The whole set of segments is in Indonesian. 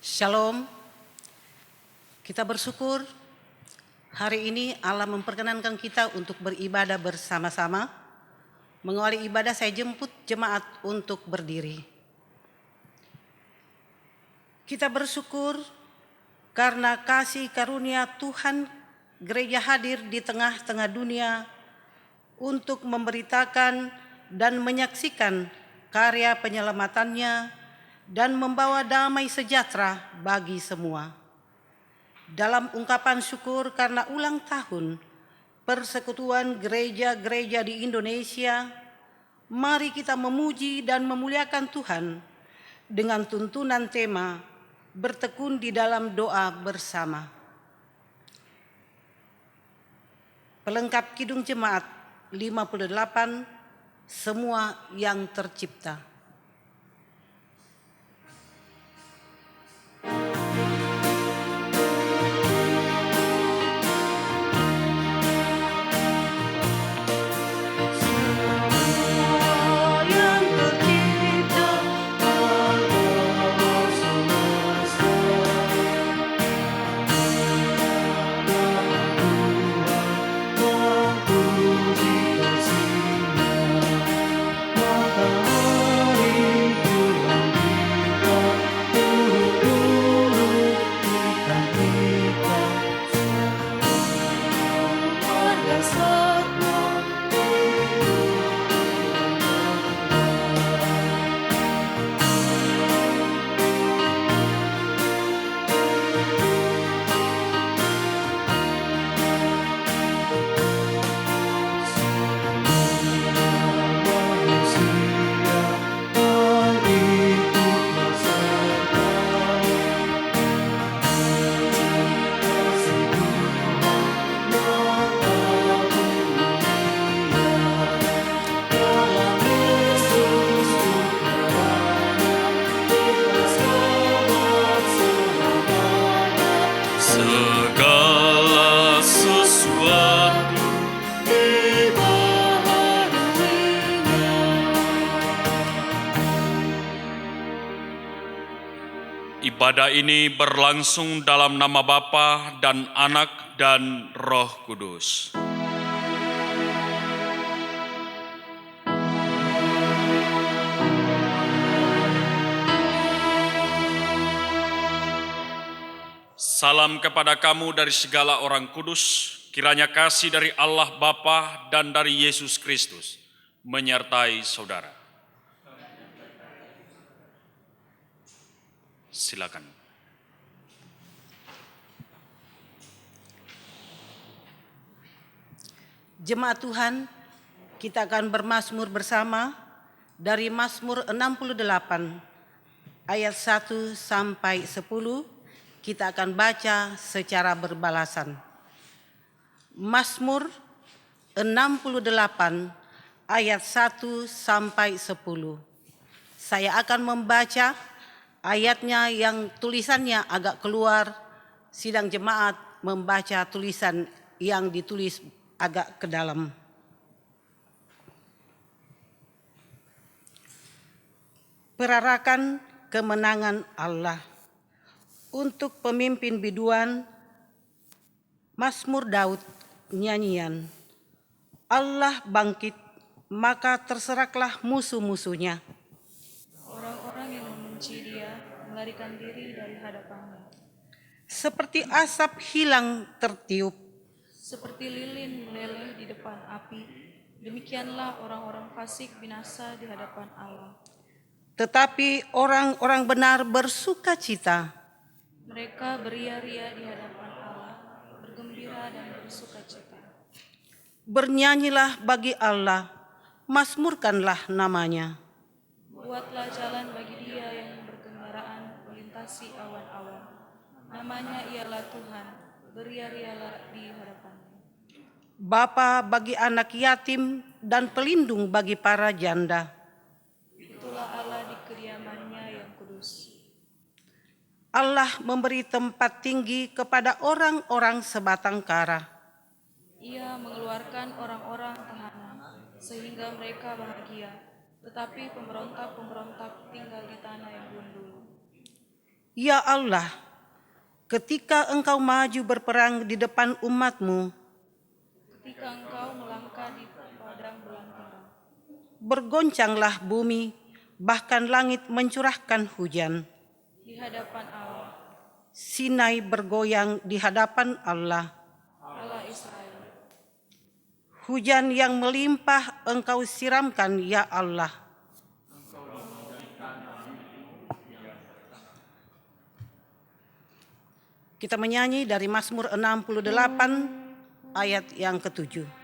Shalom, kita bersyukur hari ini Allah memperkenankan kita untuk beribadah bersama-sama. Mengawali ibadah saya jemput jemaat untuk berdiri. Kita bersyukur karena kasih karunia Tuhan, gereja hadir di tengah-tengah dunia untuk memberitakan dan menyaksikan karya penyelamatannya dan membawa damai sejahtera bagi semua. Dalam ungkapan syukur karena ulang tahun Persekutuan Gereja-Gereja di Indonesia, mari kita memuji dan memuliakan Tuhan dengan tuntunan tema bertekun di dalam doa bersama. Pelengkap Kidung Jemaat 58, semua yang tercipta. Ibadah ini berlangsung dalam nama Bapa dan Anak dan Roh Kudus. Salam kepada kamu dari segala orang kudus, kiranya kasih dari Allah Bapa dan dari Yesus Kristus menyertai saudara. Silakan. Jemaat Tuhan, kita akan bermazmur bersama dari Mazmur 68 ayat 1 sampai 10. Kita akan baca secara berbalasan. Mazmur 68 ayat 1 sampai 10. Saya akan membaca ayatnya yang tulisannya agak keluar, sidang jemaat membaca tulisan yang ditulis agak ke dalam. Perarakan kemenangan Allah. Untuk pemimpin biduan, Mazmur Daud, nyanyian. Allah bangkit, maka terseraklah musuh-musuhnya. Orang-orang yang membenci Dia melarikan diri dari hadapannya. Seperti asap hilang tertiup, Seperti lilin meleleh di depan api, demikianlah orang-orang fasik binasa di hadapan Allah. tetapi orang-orang benar bersuka cita. Mereka beria-ria di hadapan Allah, bergembira dan bersuka cita. Bernyanyilah bagi Allah, mazmurkanlah namanya. Buatlah jalan bagi Dia yang berkendaraan melintasi awan-awan. Namanya ialah Tuhan, beria-rialah di hadapannya. Bapa bagi anak yatim dan pelindung bagi para janda. Itulah Allah di kediamannya yang kudus. Allah memberi tempat tinggi kepada orang-orang sebatang kara. Ia mengeluarkan orang-orang tahanan, sehingga mereka bahagia. Tetapi pemberontak-pemberontak tinggal di tanah yang gundul. Ya Allah, ketika Engkau maju berperang di depan umat-Mu, Ketika Engkau melangkah di padang belantara, bergoncanglah bumi, bahkan langit mencurahkan hujan. di hadapan Allah, Sinai bergoyang di hadapan Allah. Allah Israel. Hujan yang melimpah Engkau siramkan, ya Allah. Kita menyanyi dari Mazmur 68 ayat yang ke-7.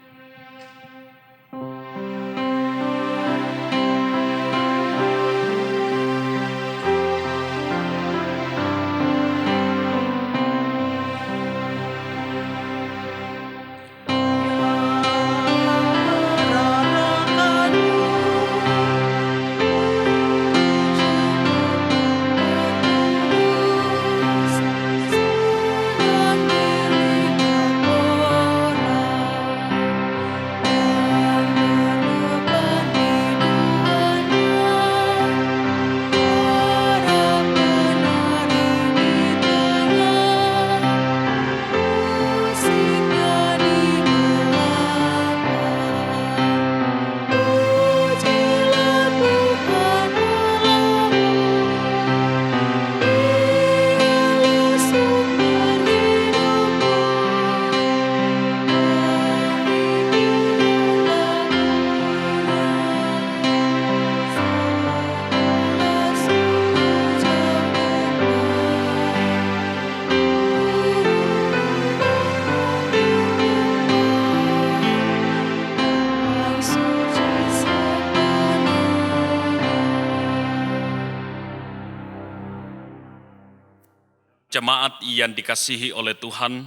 Jemaat yang dikasihi oleh Tuhan,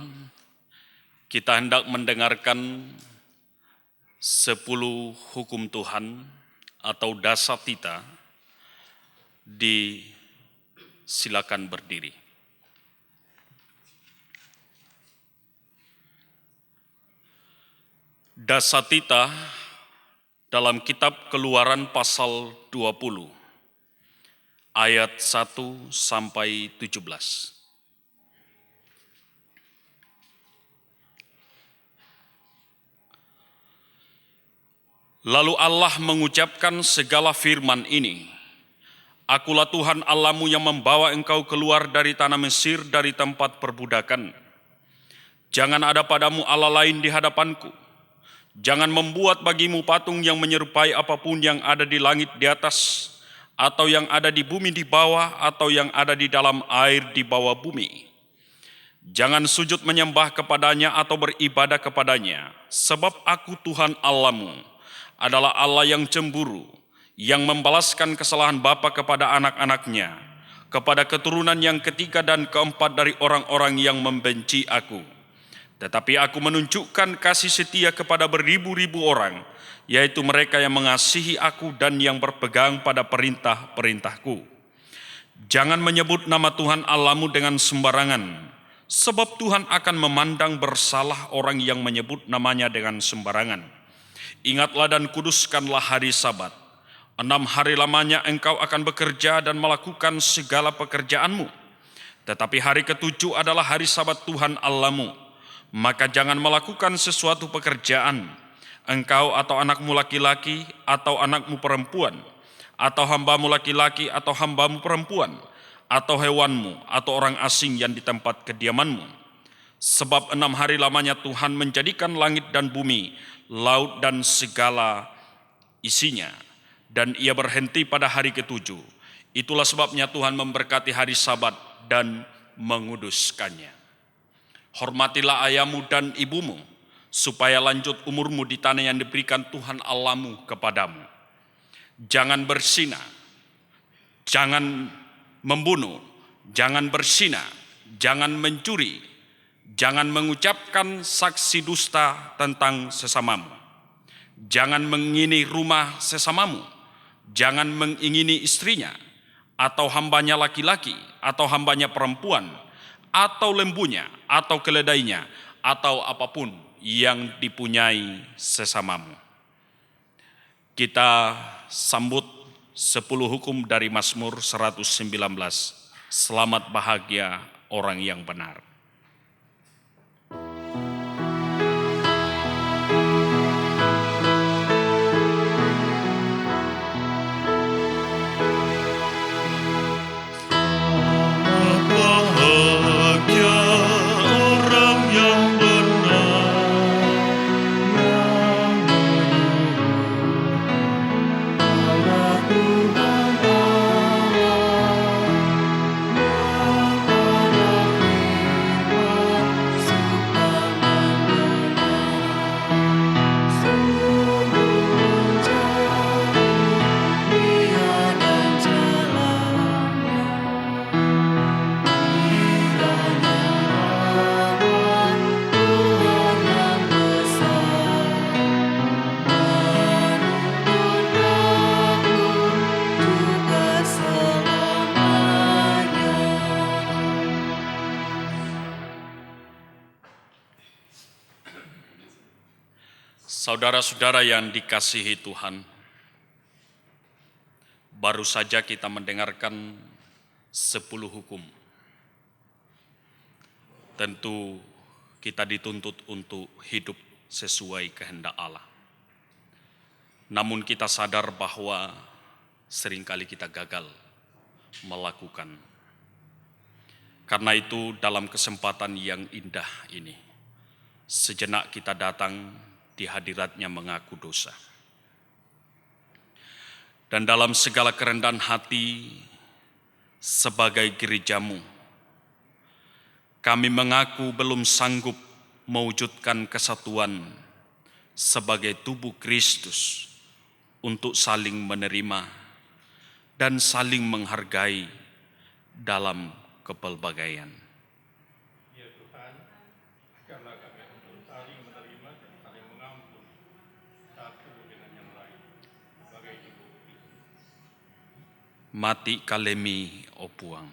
kita hendak mendengarkan 10 hukum Tuhan atau dasatita. Silakan berdiri. Dasatita dalam kitab Keluaran pasal 20 ayat 1 sampai 17. Lalu Allah mengucapkan segala firman ini, Akulah Tuhan Allahmu yang membawa engkau keluar dari tanah Mesir, dari tempat perbudakan. Jangan ada padamu Allah lain di hadapanku. Jangan membuat bagimu patung yang menyerupai apapun yang ada di langit di atas, atau yang ada di bumi di bawah, atau yang ada di dalam air di bawah bumi. Jangan sujud menyembah kepadanya atau beribadah kepadanya, sebab aku Tuhan Allahmu adalah Allah yang cemburu, yang membalaskan kesalahan bapa kepada anak-anaknya, kepada keturunan yang ketiga dan keempat dari orang-orang yang membenci aku. Tetapi aku menunjukkan kasih setia kepada beribu-ribu orang, yaitu mereka yang mengasihi aku dan yang berpegang pada perintah-perintahku. Jangan menyebut nama Tuhan Allahmu dengan sembarangan, sebab Tuhan akan memandang bersalah orang yang menyebut namanya dengan sembarangan. Ingatlah dan kuduskanlah hari Sabat. 6 hari lamanya engkau akan bekerja dan melakukan segala pekerjaanmu. Tetapi hari ke-7 adalah hari Sabat Tuhan Allahmu. Maka jangan melakukan sesuatu pekerjaan, engkau atau anakmu laki-laki atau anakmu perempuan, atau hambamu laki-laki atau hambamu perempuan, atau hewanmu atau orang asing yang di tempat kediamanmu. Sebab 6 hari lamanya Tuhan menjadikan langit dan bumi, laut dan segala isinya, dan ia berhenti pada hari ke-7. Itulah sebabnya Tuhan memberkati hari Sabat dan menguduskannya. Hormatilah ayahmu dan ibumu, supaya lanjut umurmu di tanah yang diberikan Tuhan Allahmu kepadamu. Jangan berzina, jangan membunuh, jangan berzina, jangan mencuri, jangan mengucapkan saksi dusta tentang sesamamu. Jangan mengingini rumah sesamamu. Jangan mengingini istrinya, atau hambanya laki-laki, atau hambanya perempuan, atau lembunya, atau keledainya, atau apapun yang dipunyai sesamamu. Kita sambut 10 hukum dari Mazmur 119. Selamat bahagia orang yang benar. Bahagia orang yang benar, Allah Tuhan Saudara-saudara yang dikasihi Tuhan, baru saja kita mendengarkan 10 hukum. Tentu kita dituntut untuk hidup sesuai kehendak Allah. Namun kita sadar bahwa seringkali kita gagal melakukan. Karena itu dalam kesempatan yang indah ini, sejenak kita datang di hadiratnya mengaku dosa. Dan dalam segala kerendahan hati sebagai gerejamu, kami mengaku belum sanggup mewujudkan kesatuan sebagai tubuh Kristus untuk saling menerima dan saling menghargai dalam kepelbagaian. Mati kalemi opuang.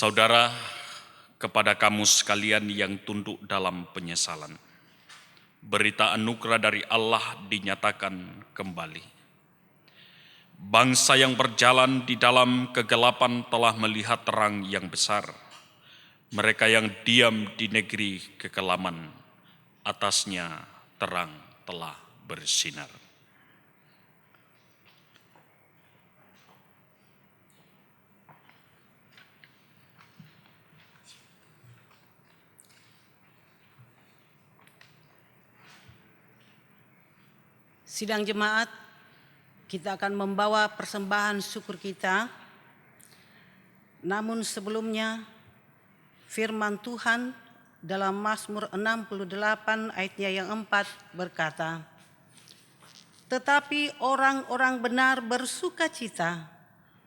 Saudara, kepada kamu sekalian yang tunduk dalam penyesalan, berita anugerah dari Allah dinyatakan kembali. Bangsa yang berjalan di dalam kegelapan telah melihat terang yang besar. Mereka yang diam di negeri kekelaman, atasnya terang telah bersinar. Sidang jemaat, kita akan membawa persembahan syukur kita. Namun sebelumnya, firman Tuhan dalam Mazmur 68 ayatnya yang 4 berkata, "Tetapi orang-orang benar bersukacita,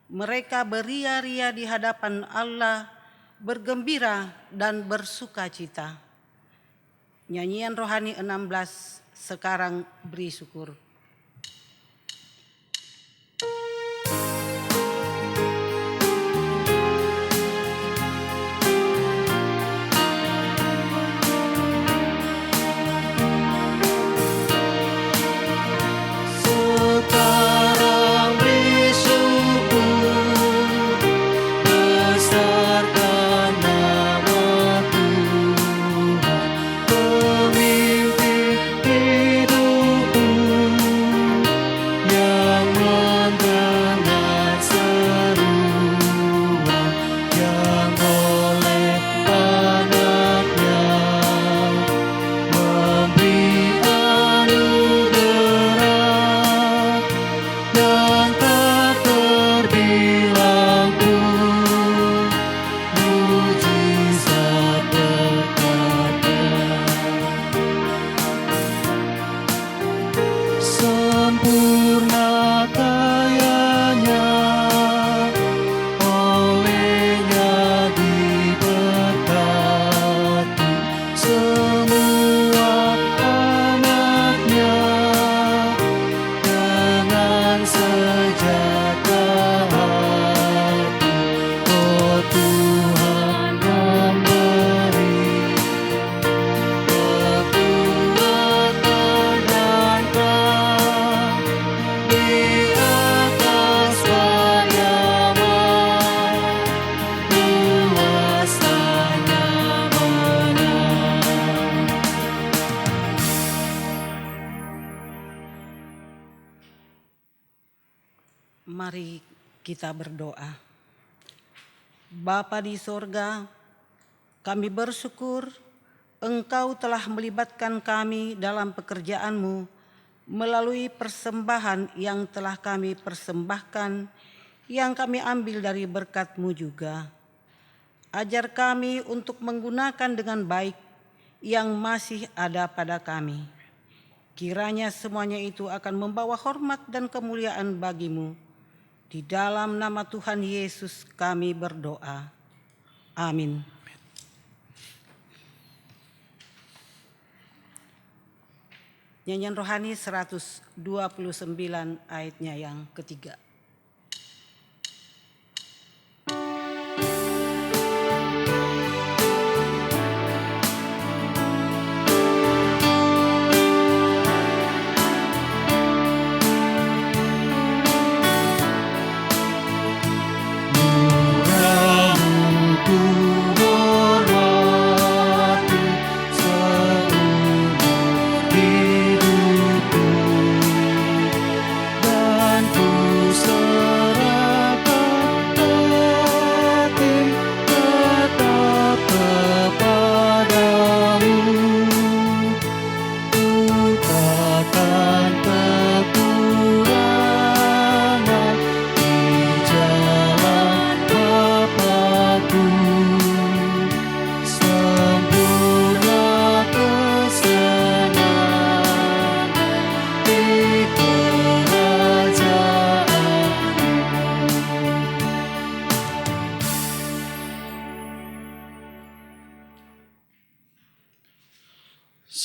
mereka beria-ria di hadapan Allah, bergembira dan bersukacita." Nyanyian rohani 16, sekarang beri syukur. Mari kita berdoa. Bapa di sorga, kami bersyukur Engkau telah melibatkan kami dalam pekerjaan-Mu melalui persembahan yang telah kami persembahkan, yang kami ambil dari berkat-Mu juga. Ajar kami untuk menggunakan dengan baik yang masih ada pada kami. Kiranya semuanya itu akan membawa hormat dan kemuliaan bagi-Mu. Di dalam nama Tuhan Yesus kami berdoa. Amin. Nyanyian rohani 129 ayatnya yang ketiga.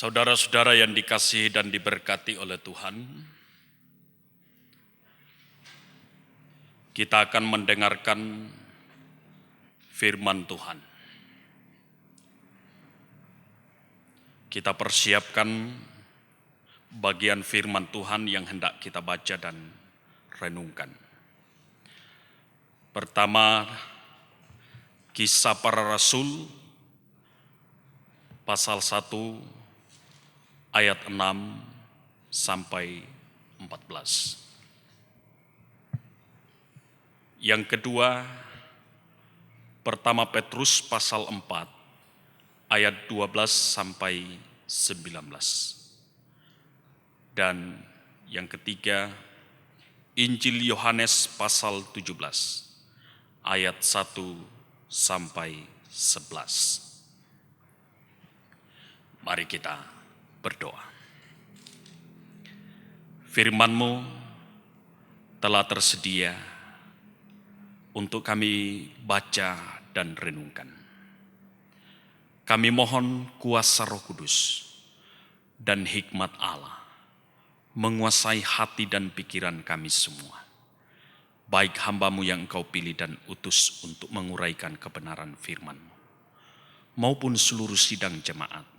Saudara-saudara yang dikasihi dan diberkati oleh Tuhan, kita akan mendengarkan firman Tuhan. Kita persiapkan bagian firman Tuhan yang hendak kita baca dan renungkan. Pertama, Kisah Para Rasul, pasal 1, ayat 6 sampai 14. Yang kedua, pertama Petrus pasal 4, ayat 12 sampai 19. Dan yang ketiga, Injil Yohanes pasal 17, ayat 1 sampai 11. Mari kita berdoa. Firman-Mu telah tersedia untuk kami baca dan renungkan. Kami mohon kuasa Roh Kudus dan hikmat Allah menguasai hati dan pikiran kami semua, baik hamba-Mu yang Engkau pilih dan utus untuk menguraikan kebenaran firman-Mu, maupun seluruh sidang jemaat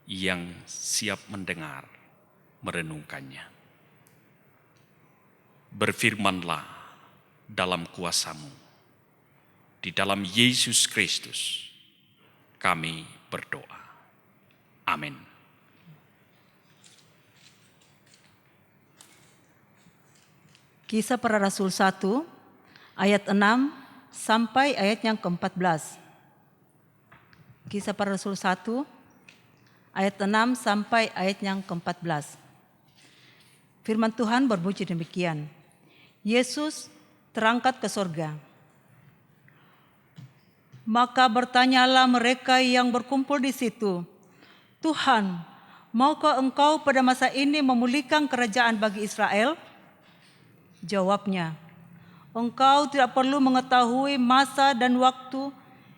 yang siap mendengar, merenungkannya. Berfirmanlah dalam kuasa-Mu. Di dalam Yesus Kristus kami berdoa. Amin. Kisah Para Rasul 1, ayat 6 sampai ayat yang ke-14. Kisah Para Rasul 1, ayat 6 sampai ayat yang ke-14. Firman Tuhan berbunyi demikian. Yesus terangkat ke sorga. Maka bertanyalah mereka yang berkumpul di situ, Tuhan, maukah Engkau pada masa ini memulihkan kerajaan bagi Israel? Jawabnya, Engkau tidak perlu mengetahui masa dan waktu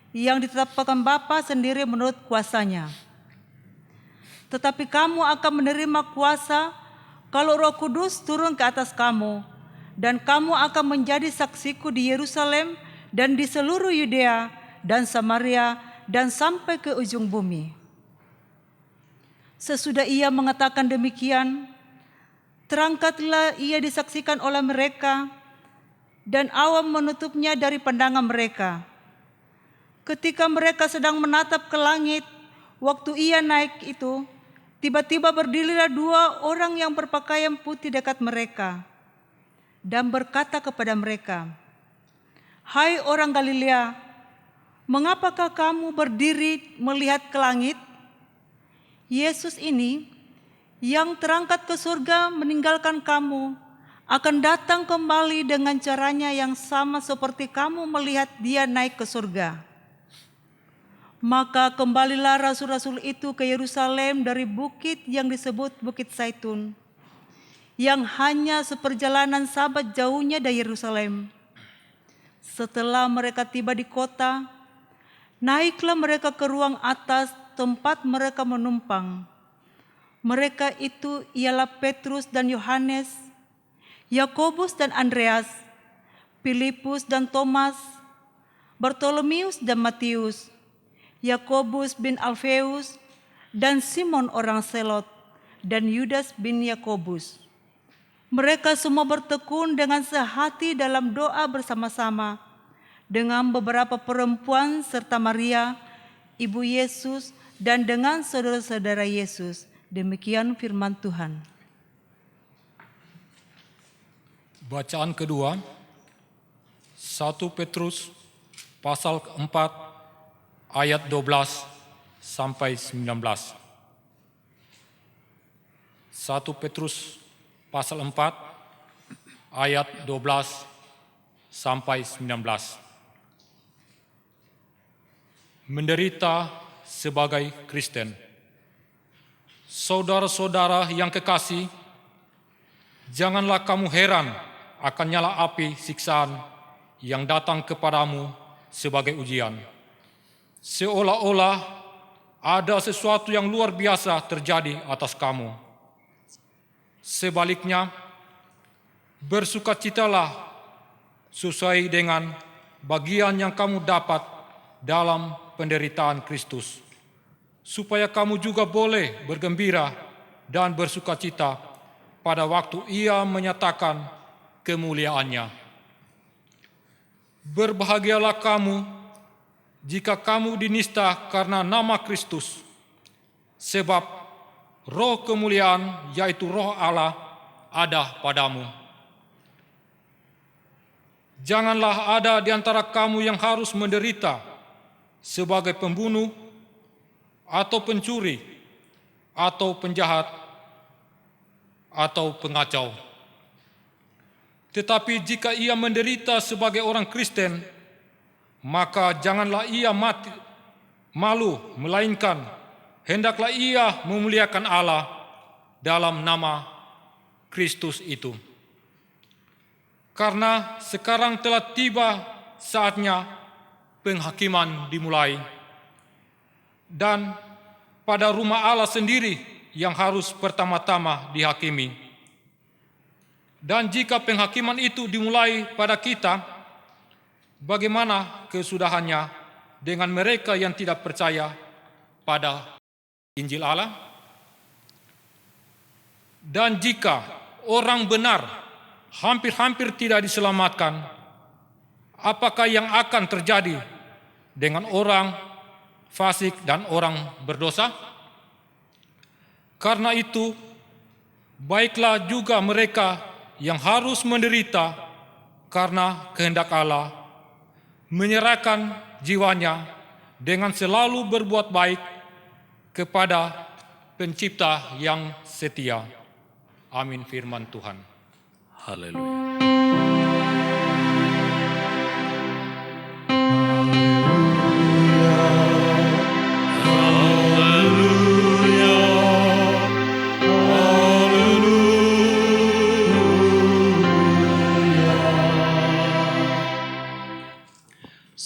yang ditetapkan Bapa sendiri menurut kuasanya. Tetapi kamu akan menerima kuasa kalau Roh Kudus turun ke atas kamu, dan kamu akan menjadi saksiku di Yerusalem dan di seluruh Yudea dan Samaria dan sampai ke ujung bumi. Sesudah ia mengatakan demikian, terangkatlah ia disaksikan oleh mereka, dan awan menutupnya dari pandangan mereka. Ketika mereka sedang menatap ke langit, waktu ia naik itu, tiba-tiba berdirilah 2 orang yang berpakaian putih dekat mereka. dan berkata kepada mereka, "Hai orang Galilea, mengapakah kamu berdiri melihat ke langit? Yesus ini yang terangkat ke surga meninggalkan kamu akan datang kembali dengan caranya yang sama seperti kamu melihat dia naik ke surga." Maka kembalilah rasul-rasul itu ke Yerusalem dari bukit yang disebut Bukit Zaitun, yang hanya seperjalanan sabat jauhnya dari Yerusalem. Setelah mereka tiba di kota, naiklah mereka ke ruang atas tempat mereka menumpang. Mereka itu ialah Petrus dan Yohanes, Yakobus dan Andreas, Filipus dan Thomas, Bartolomeus dan Matius, Yakobus bin Alfeus, dan Simon orang Selot, dan Yudas bin Yakobus. Mereka semua bertekun dengan sehati dalam doa bersama-sama dengan beberapa perempuan serta Maria, ibu Yesus, dan dengan saudara-saudara Yesus. Demikian firman Tuhan. Bacaan kedua, 1 Petrus pasal 4 ayat 12 sampai 19. 1 Petrus pasal 4 ayat 12 sampai 19. Menderita sebagai Kristen. Saudara-saudara yang kekasih, janganlah kamu heran akan nyala api siksaan yang datang kepadamu sebagai ujian, seolah-olah ada sesuatu yang luar biasa terjadi atas kamu. Sebaliknya, bersukacitalah sesuai dengan bagian yang kamu dapat dalam penderitaan Kristus, supaya kamu juga boleh bergembira dan bersukacita pada waktu Ia menyatakan kemuliaannya. Berbahagialah kamu jika kamu dinista karena nama Kristus, sebab roh kemuliaan, yaitu roh Allah, ada padamu. Janganlah ada di antara kamu yang harus menderita sebagai pembunuh, atau pencuri, atau penjahat, atau pengacau. Tetapi jika ia menderita sebagai orang Kristen, maka janganlah ia malu, melainkan hendaklah ia memuliakan Allah dalam nama Kristus itu. Karena sekarang telah tiba saatnya penghakiman dimulai, dan pada rumah Allah sendiri yang harus pertama-tama dihakimi. Dan jika penghakiman itu dimulai pada kita, bagaimana kesudahannya dengan mereka yang tidak percaya pada Injil Allah? Dan jika orang benar hampir-hampir tidak diselamatkan, apakah yang akan terjadi dengan orang fasik dan orang berdosa? Karena itu, baiklah juga mereka yang harus menderita karena kehendak Allah, menyerahkan jiwanya dengan selalu berbuat baik kepada Pencipta yang setia. Amin firman Tuhan. Haleluya.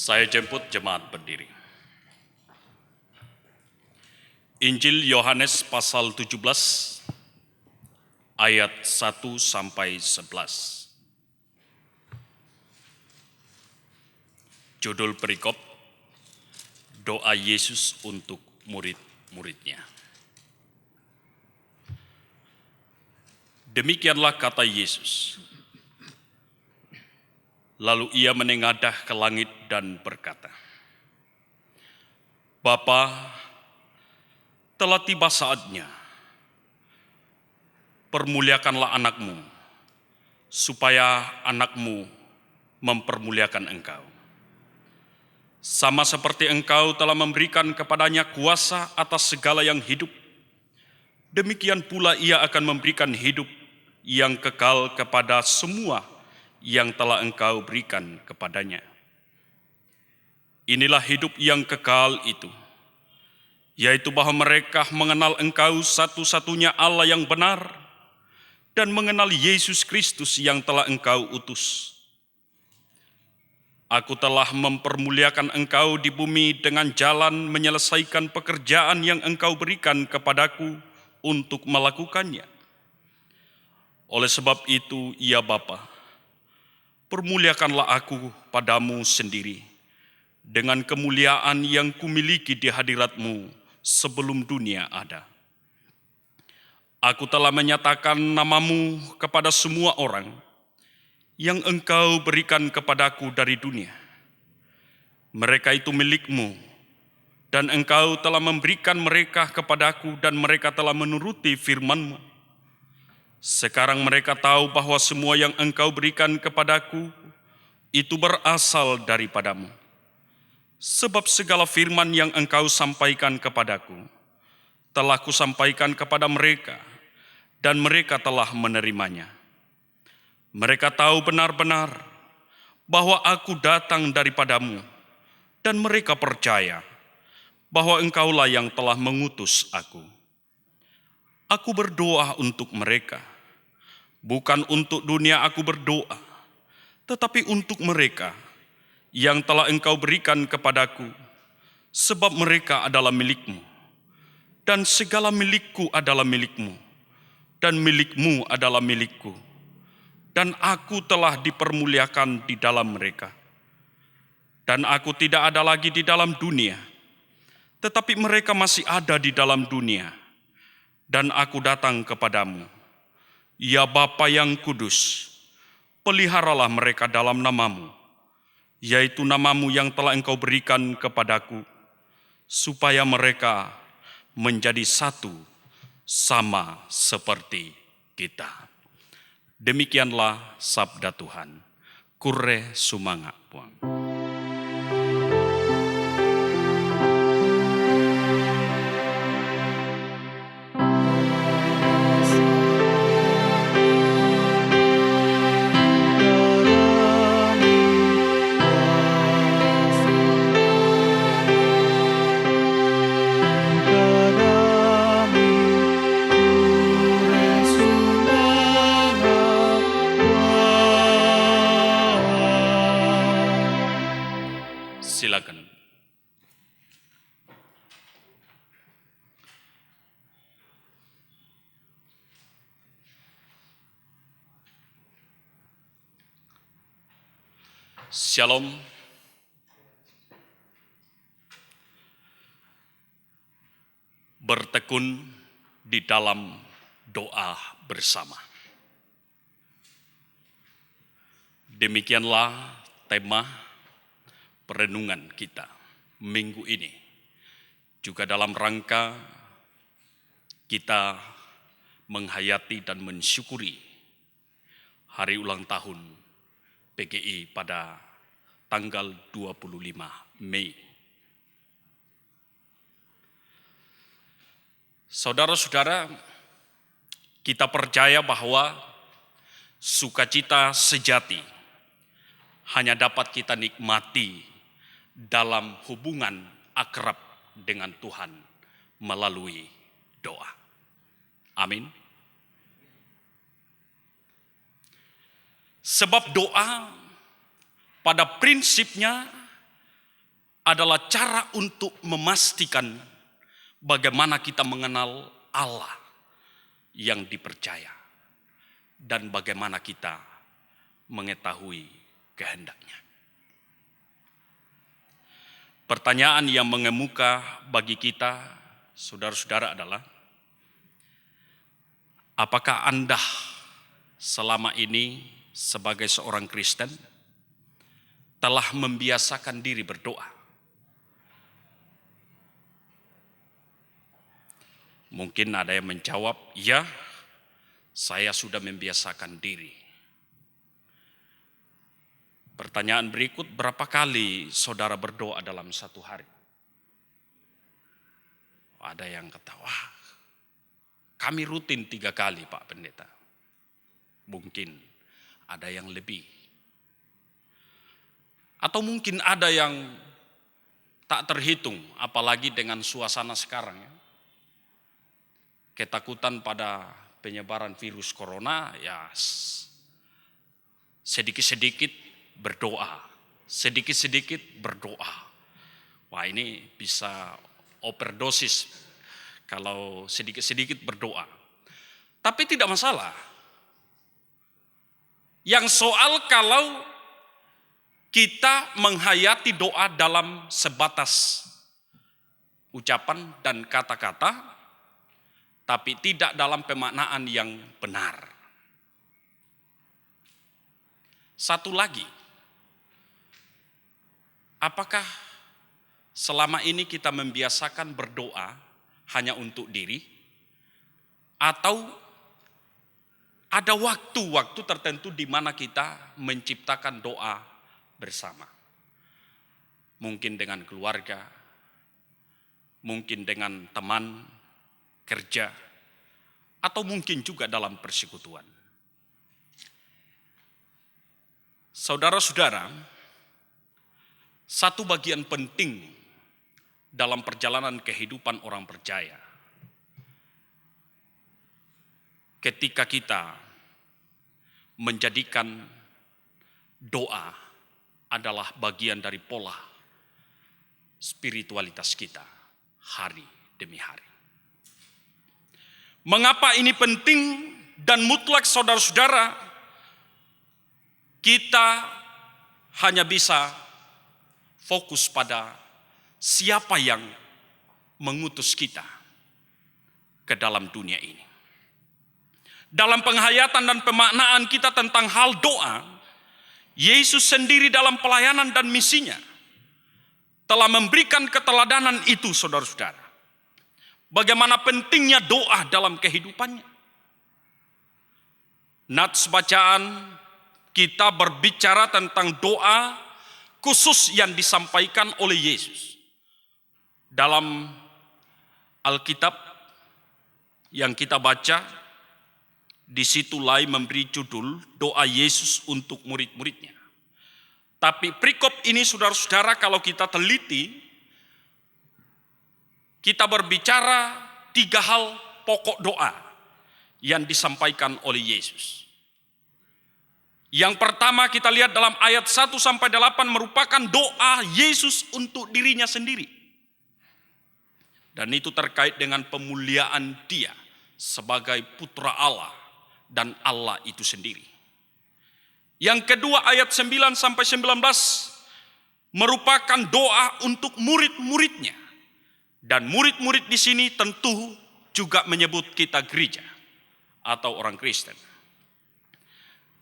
Saya jemput jemaat berdiri. Injil Yohanes pasal 17 ayat 1 sampai 11. Judul perikop, doa Yesus untuk murid-muridnya. Demikianlah kata Yesus. Lalu ia menengadah ke langit dan berkata, Bapa, telah tiba saatnya. Permuliakanlah anakmu, supaya anakmu mempermuliakan engkau. Sama seperti engkau telah memberikan kepadanya kuasa atas segala yang hidup, demikian pula ia akan memberikan hidup yang kekal kepada semua yang telah engkau berikan kepadanya. Inilah hidup yang kekal itu, yaitu bahwa mereka mengenal engkau satu-satunya Allah yang benar dan mengenal Yesus Kristus yang telah engkau utus. Aku telah mempermuliakan engkau di bumi dengan jalan menyelesaikan pekerjaan yang engkau berikan kepadaku untuk melakukannya. Oleh sebab itu, ya Bapa, permuliakanlah aku padamu sendiri dengan kemuliaan yang kumiliki di hadirat-Mu sebelum dunia ada. Aku telah menyatakan nama-Mu kepada semua orang yang engkau berikan kepadaku dari dunia. Mereka itu milik-Mu, dan engkau telah memberikan mereka kepadaku dan mereka telah menuruti firman-Mu. Sekarang mereka tahu bahwa semua yang engkau berikan kepadaku itu berasal daripadamu. Sebab segala firman yang engkau sampaikan kepadaku telah kusampaikan kepada mereka, dan mereka telah menerimanya. Mereka tahu benar-benar bahwa aku datang daripadamu, dan mereka percaya bahwa engkaulah yang telah mengutus aku. Aku berdoa untuk mereka, bukan untuk dunia aku berdoa, tetapi untuk mereka yang telah engkau berikan kepadaku, sebab mereka adalah milik-Mu, dan segala milikku adalah milik-Mu, dan milik-Mu adalah milikku. Dan aku telah dipermuliakan di dalam mereka. Dan aku tidak ada lagi di dalam dunia, tetapi mereka masih ada di dalam dunia. Dan aku datang kepadamu. Ya Bapa yang kudus, peliharalah mereka dalam nama-Mu, yaitu nama-Mu yang telah engkau berikan kepadaku, supaya mereka menjadi satu sama seperti kita. Demikianlah sabda Tuhan. Kure sumanga puang. Silakan. Shalom. Bertekun di dalam doa bersama. Demikianlah tema perenungan kita minggu ini, juga dalam rangka kita menghayati dan mensyukuri hari ulang tahun PGI pada tanggal 25 Mei. Saudara-saudara, kita percaya bahwa sukacita sejati hanya dapat kita nikmati dalam hubungan akrab dengan Tuhan melalui doa. Amin. Sebab doa pada prinsipnya adalah cara untuk memastikan bagaimana kita mengenal Allah yang dipercaya dan bagaimana kita mengetahui kehendaknya. Pertanyaan yang mengemuka bagi kita, saudara-saudara, adalah apakah Anda selama ini sebagai seorang Kristen telah membiasakan diri berdoa? Mungkin ada yang menjawab, ya, saya sudah membiasakan diri. Pertanyaan berikut, berapa kali saudara berdoa dalam satu hari? Ada yang ketawa, kami rutin 3 kali Pak Pendeta. Mungkin ada yang lebih. Atau mungkin ada yang tak terhitung, apalagi dengan suasana sekarang. Ya. Ketakutan pada penyebaran virus corona, ya sedikit-sedikit berdoa. Sedikit-sedikit berdoa. Wah, ini bisa overdosis kalau sedikit-sedikit berdoa. Tapi tidak masalah. Yang soal kalau kita menghayati doa dalam sebatas ucapan dan kata-kata, tapi tidak dalam pemaknaan yang benar. Satu lagi, apakah selama ini kita membiasakan berdoa hanya untuk diri, atau ada waktu-waktu tertentu di mana kita menciptakan doa bersama? Mungkin dengan keluarga, mungkin dengan teman kerja, atau mungkin juga dalam persekutuan. Saudara-saudara, satu bagian penting dalam perjalanan kehidupan orang percaya, ketika kita menjadikan doa adalah bagian dari pola spiritualitas kita hari demi hari. Mengapa ini penting dan mutlak, saudara-saudara? Kita hanya bisa fokus pada siapa yang mengutus kita ke dalam dunia ini. Dalam penghayatan dan pemaknaan kita tentang hal doa, Yesus sendiri dalam pelayanan dan misinya telah memberikan keteladanan itu, saudara-saudara. Bagaimana pentingnya doa dalam kehidupannya. Nats bacaan kita berbicara tentang doa khusus yang disampaikan oleh Yesus. Dalam Alkitab yang kita baca, di situ Lai memberi judul doa Yesus untuk murid-muridnya. Tapi perikop ini, saudara-saudara, kalau kita teliti, kita berbicara 3 hal pokok doa yang disampaikan oleh Yesus. Yang pertama kita lihat dalam ayat 1-8 merupakan doa Yesus untuk dirinya sendiri. Dan itu terkait dengan pemuliaan Dia sebagai putra Allah dan Allah itu sendiri. Yang kedua ayat 9-19 merupakan doa untuk murid-muridnya. Dan murid-murid di sini tentu juga menyebut kita gereja atau orang Kristen.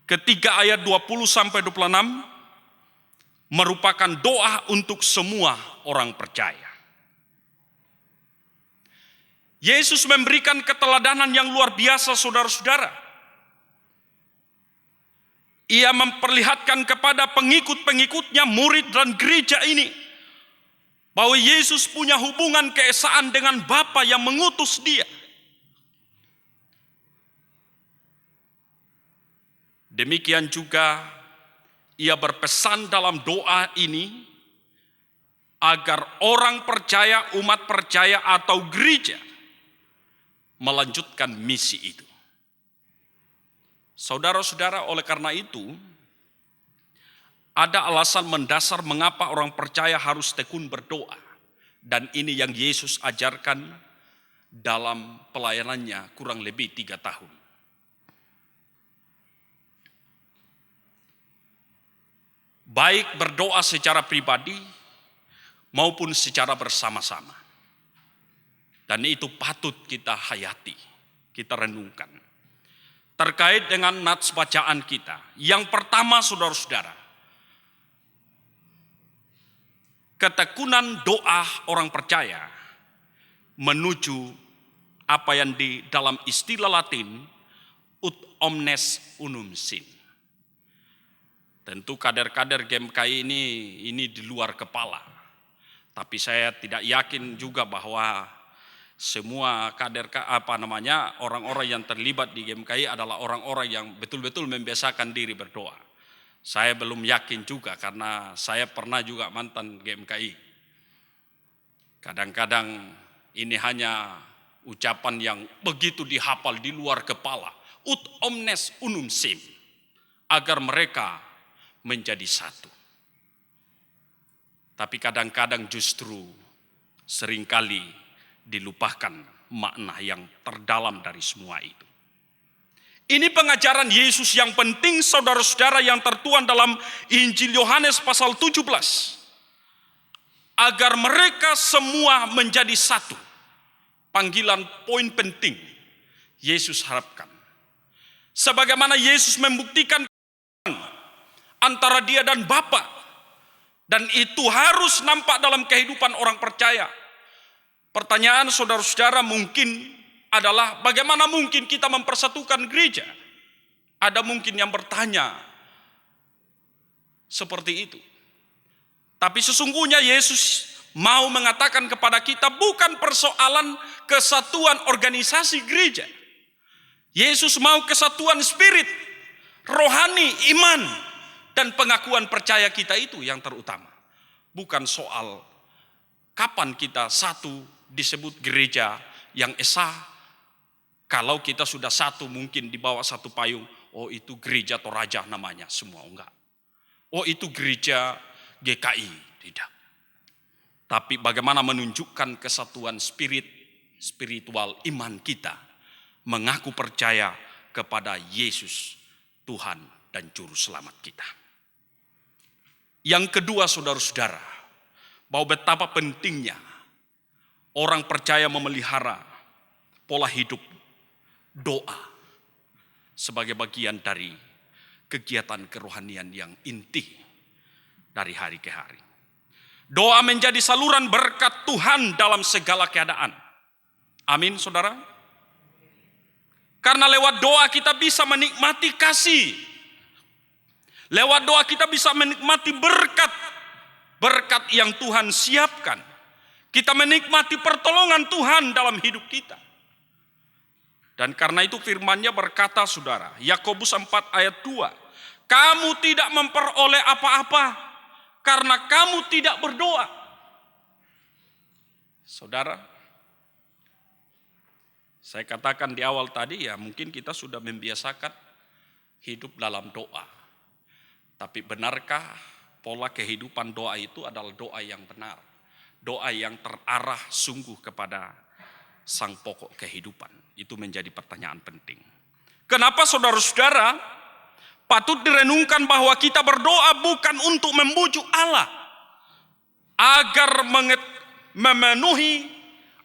Ketiga ayat 20-26 merupakan doa untuk semua orang percaya. Yesus memberikan keteladanan yang luar biasa, saudara-saudara. Ia memperlihatkan kepada pengikut-pengikutnya, murid dan gereja ini, bahwa Yesus punya hubungan keesaan dengan Bapa yang mengutus Dia. Demikian juga ia berpesan dalam doa ini agar orang percaya, umat percaya atau gereja melanjutkan misi itu. Saudara-saudara, oleh karena itu ada alasan mendasar mengapa orang percaya harus tekun berdoa. Dan ini yang Yesus ajarkan dalam pelayanannya kurang lebih 3 tahun. Baik berdoa secara pribadi maupun secara bersama-sama. Dan itu patut kita hayati, kita renungkan. Terkait dengan nats bacaan kita. Yang pertama, saudara-saudara, ketekunan doa orang percaya menuju apa yang di dalam istilah Latin ut omnes unum sin. Tentu kader-kader GMKI ini di luar kepala. Tapi saya tidak yakin juga bahwa semua kader orang-orang yang terlibat di GMKI adalah orang-orang yang betul-betul membiasakan diri berdoa. Saya belum yakin juga karena saya pernah juga mantan GMKI. Kadang-kadang ini hanya ucapan yang begitu dihafal di luar kepala. Ut omnes unum sim. Agar mereka menjadi satu. Tapi kadang-kadang justru seringkali dilupakan makna yang terdalam dari semua itu. Ini pengajaran Yesus yang penting saudara-saudara yang tertuang dalam Injil Yohanes pasal 17. Agar mereka semua menjadi satu. Panggilan poin penting Yesus harapkan. Sebagaimana Yesus membuktikan antara dia dan Bapa. Dan itu harus nampak dalam kehidupan orang percaya. Pertanyaan saudara-saudara mungkin adalah bagaimana mungkin kita mempersatukan gereja? Ada mungkin yang bertanya seperti itu. Tapi sesungguhnya Yesus mau mengatakan kepada kita bukan persoalan kesatuan organisasi gereja. Yesus mau kesatuan spirit, rohani, iman, dan pengakuan percaya kita itu yang terutama. Bukan soal kapan kita satu disebut gereja yang esa. Kalau kita sudah satu mungkin di bawah satu payung. Oh itu gereja Toraja namanya. Semua enggak. Oh itu gereja GKI. Tidak. Tapi bagaimana menunjukkan kesatuan spiritual iman kita. Mengaku percaya kepada Yesus Tuhan dan Juru Selamat kita. Yang kedua saudara-saudara, bahwa betapa pentingnya orang percaya memelihara pola hidup doa sebagai bagian dari kegiatan kerohanian yang inti dari hari ke hari. Doa menjadi saluran berkat Tuhan dalam segala keadaan. Amin saudara. Karena lewat doa kita bisa menikmati kasih. Lewat doa kita bisa menikmati berkat. Berkat yang Tuhan siapkan. Kita menikmati pertolongan Tuhan dalam hidup kita. Dan karena itu firman-Nya berkata saudara, Yakobus 4 ayat 2. Kamu tidak memperoleh apa-apa karena kamu tidak berdoa. Saudara, saya katakan di awal tadi ya mungkin kita sudah membiasakan hidup dalam doa. Tapi benarkah pola kehidupan doa itu adalah doa yang benar? Doa yang terarah sungguh kepada sang pokok kehidupan. Itu menjadi pertanyaan penting. Kenapa saudara-saudara patut direnungkan bahwa kita berdoa bukan untuk membujuk Allah. Agar memenuhi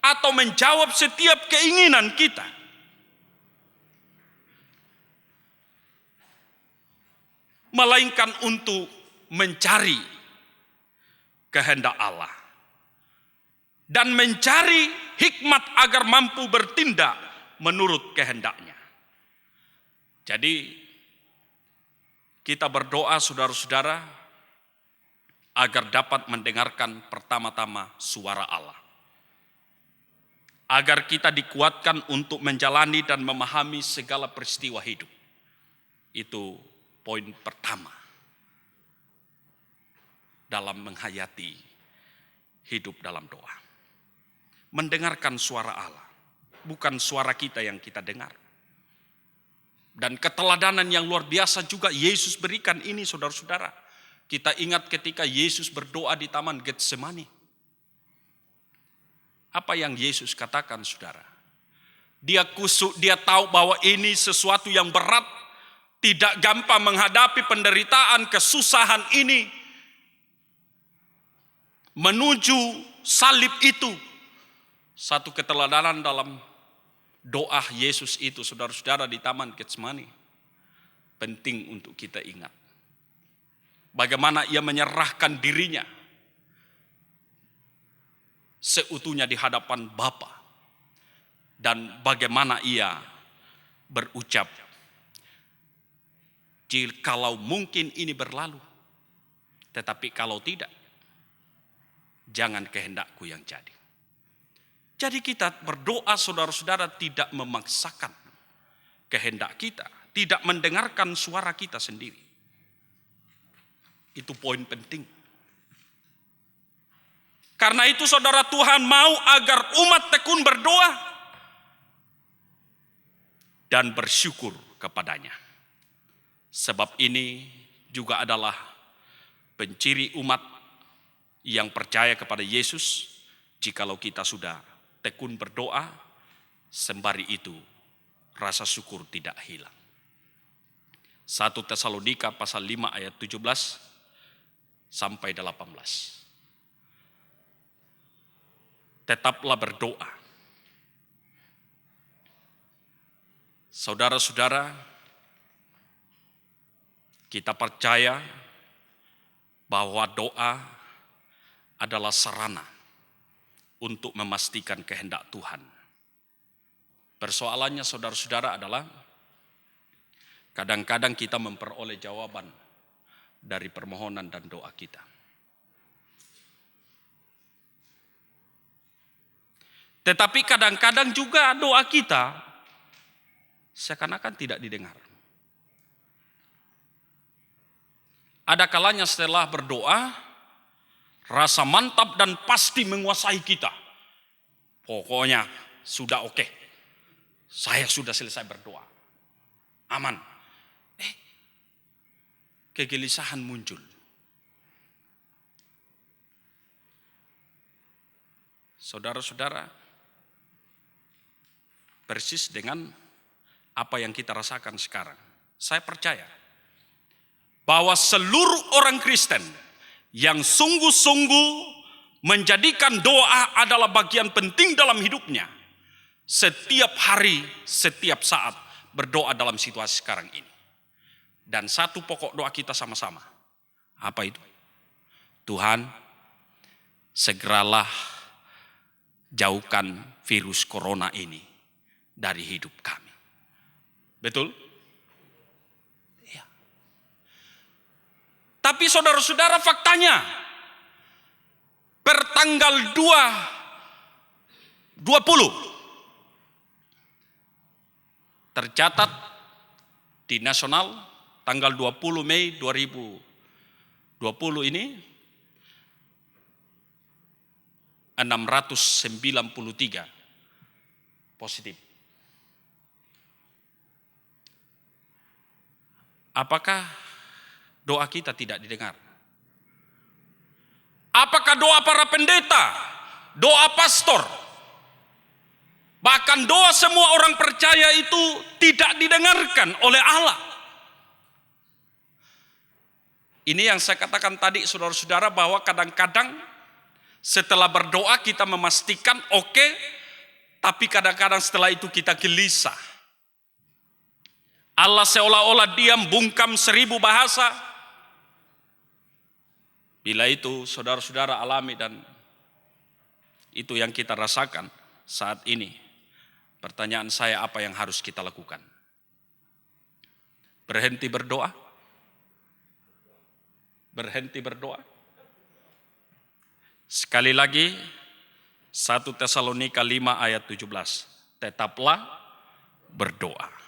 atau menjawab setiap keinginan kita. Melainkan untuk mencari kehendak Allah. Dan mencari hikmat agar mampu bertindak menurut kehendaknya. Jadi kita berdoa saudara-saudara agar dapat mendengarkan pertama-tama suara Allah. Agar kita dikuatkan untuk menjalani dan memahami segala peristiwa hidup. Itu poin pertama dalam menghayati hidup dalam doa. Mendengarkan suara Allah, bukan suara kita yang kita dengar. Dan keteladanan yang luar biasa juga Yesus berikan ini saudara-saudara. Kita ingat ketika Yesus berdoa di Taman Getsemani. Apa yang Yesus katakan saudara? Dia kusuk, dia tahu bahwa ini sesuatu yang berat. Tidak gampang menghadapi penderitaan, kesusahan ini. Menuju salib itu. Satu keteladanan dalam doa Yesus itu saudara-saudara di Taman Getsemani. Penting untuk kita ingat. Bagaimana ia menyerahkan dirinya. Seutuhnya di hadapan Bapa. Dan bagaimana ia berucap. Jikalau mungkin ini berlalu. Tetapi kalau tidak, jangan kehendakku yang jadi. Jadi kita berdoa saudara-saudara tidak memaksakan kehendak kita. Tidak mendengarkan suara kita sendiri. Itu poin penting. Karena itu saudara, Tuhan mau agar umat tekun berdoa dan bersyukur kepadanya. Sebab ini juga adalah penciri umat yang percaya kepada Yesus. Jikalau kita sudah tekun berdoa, sembari itu rasa syukur tidak hilang. 1 Tesalonika pasal 5 ayat 17 sampai 18. Tetaplah berdoa. Saudara-saudara, kita percaya bahwa doa adalah sarana untuk memastikan kehendak Tuhan. Persoalannya saudara-saudara adalah kadang-kadang kita memperoleh jawaban dari permohonan dan doa kita. Tetapi kadang-kadang juga doa kita seakan-akan tidak didengar. Ada kalanya setelah berdoa, rasa mantap dan pasti menguasai kita. Pokoknya sudah oke. Saya sudah selesai berdoa. Aman. Kegelisahan muncul. Saudara-saudara, persis dengan apa yang kita rasakan sekarang. Saya percaya bahwa seluruh orang Kristen yang sungguh-sungguh menjadikan doa adalah bagian penting dalam hidupnya, setiap hari, setiap saat berdoa dalam situasi sekarang ini. Dan satu pokok doa kita sama-sama. Apa itu? Tuhan, segeralah jauhkan virus corona ini dari hidup kami. Betul? Ya. Tapi saudara-saudara, faktanya pertanggal 20 tercatat di nasional tanggal 20 Mei 2020 ini 693 positif. Apakah doa kita tidak didengar? Apakah doa para pendeta, doa pastor, bahkan doa semua orang percaya itu tidak didengarkan oleh Allah? Ini yang saya katakan tadi saudara-saudara, bahwa kadang-kadang setelah berdoa kita memastikan oke, tapi kadang-kadang setelah itu kita gelisah. Allah seolah-olah diam, bungkam 1000 bahasa. Bila itu saudara-saudara alami dan itu yang kita rasakan saat ini, pertanyaan saya, apa yang harus kita lakukan? Berhenti berdoa? Berhenti berdoa? Sekali lagi, 1 Tesalonika 5 ayat 17. Tetaplah berdoa.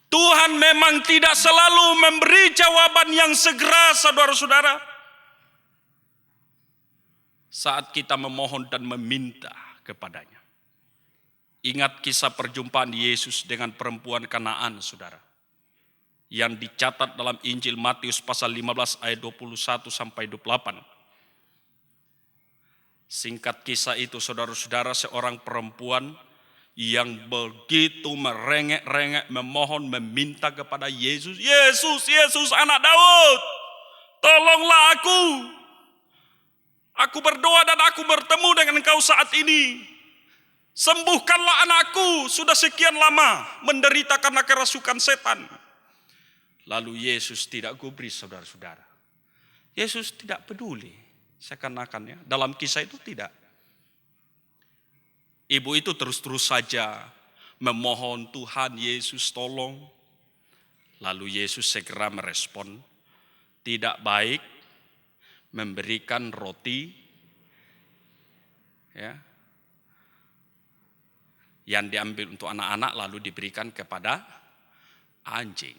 Tuhan memang tidak selalu memberi jawaban yang segera, saudara-saudara. Saat kita memohon dan meminta kepadanya. Ingat kisah perjumpaan Yesus dengan perempuan Kanaan, saudara. Yang dicatat dalam Injil Matius pasal 15 ayat 21 sampai 28. Singkat kisah itu saudara-saudara, seorang perempuan yang begitu merengek-rengek memohon, meminta kepada Yesus. Yesus, Yesus anak Daud, tolonglah aku. Aku berdoa dan aku bertemu dengan Engkau saat ini. Sembuhkanlah anakku, sudah sekian lama menderita karena kerasukan setan. Lalu Yesus tidak gubris, saudara-saudara. Yesus tidak peduli. Seakan-akan ya, dalam kisah itu tidak. Ibu itu terus-terus saja memohon, Tuhan Yesus tolong. Lalu Yesus segera merespon, tidak baik memberikan roti yang diambil untuk anak-anak lalu diberikan kepada anjing.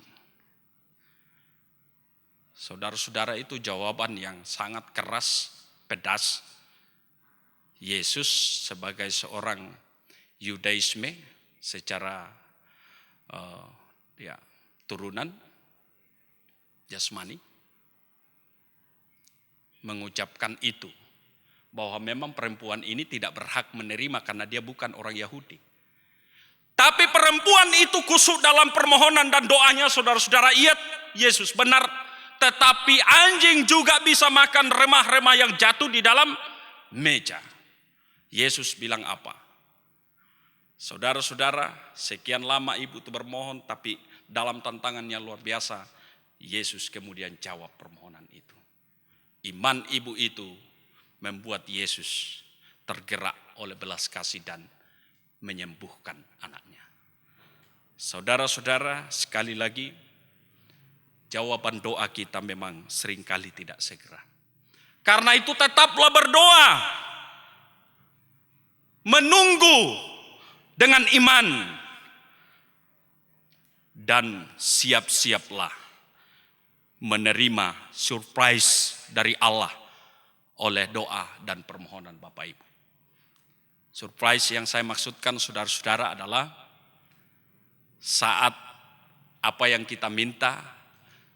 Saudara-saudara, itu jawaban yang sangat keras, pedas. Yesus sebagai seorang Yudaisme secara turunan jasmani mengucapkan itu, bahwa memang perempuan ini tidak berhak menerima karena dia bukan orang Yahudi. Tapi perempuan itu kusuk dalam permohonan dan doanya, saudara-saudara. Iya, Yesus benar. Tetapi anjing juga bisa makan remah-remah yang jatuh di dalam meja. Yesus bilang apa? Saudara-saudara, sekian lama ibu itu bermohon, tapi dalam tantangannya luar biasa, Yesus kemudian jawab permohonan itu. Iman ibu itu membuat Yesus tergerak oleh belas kasih dan menyembuhkan anaknya. Saudara-saudara, sekali lagi, jawaban doa kita memang seringkali tidak segera. Karena itu tetaplah berdoa, menunggu dengan iman, dan siap-siaplah menerima surprise dari Allah oleh doa dan permohonan Bapak Ibu. Surprise yang saya maksudkan, saudara-saudara, adalah saat apa yang kita minta,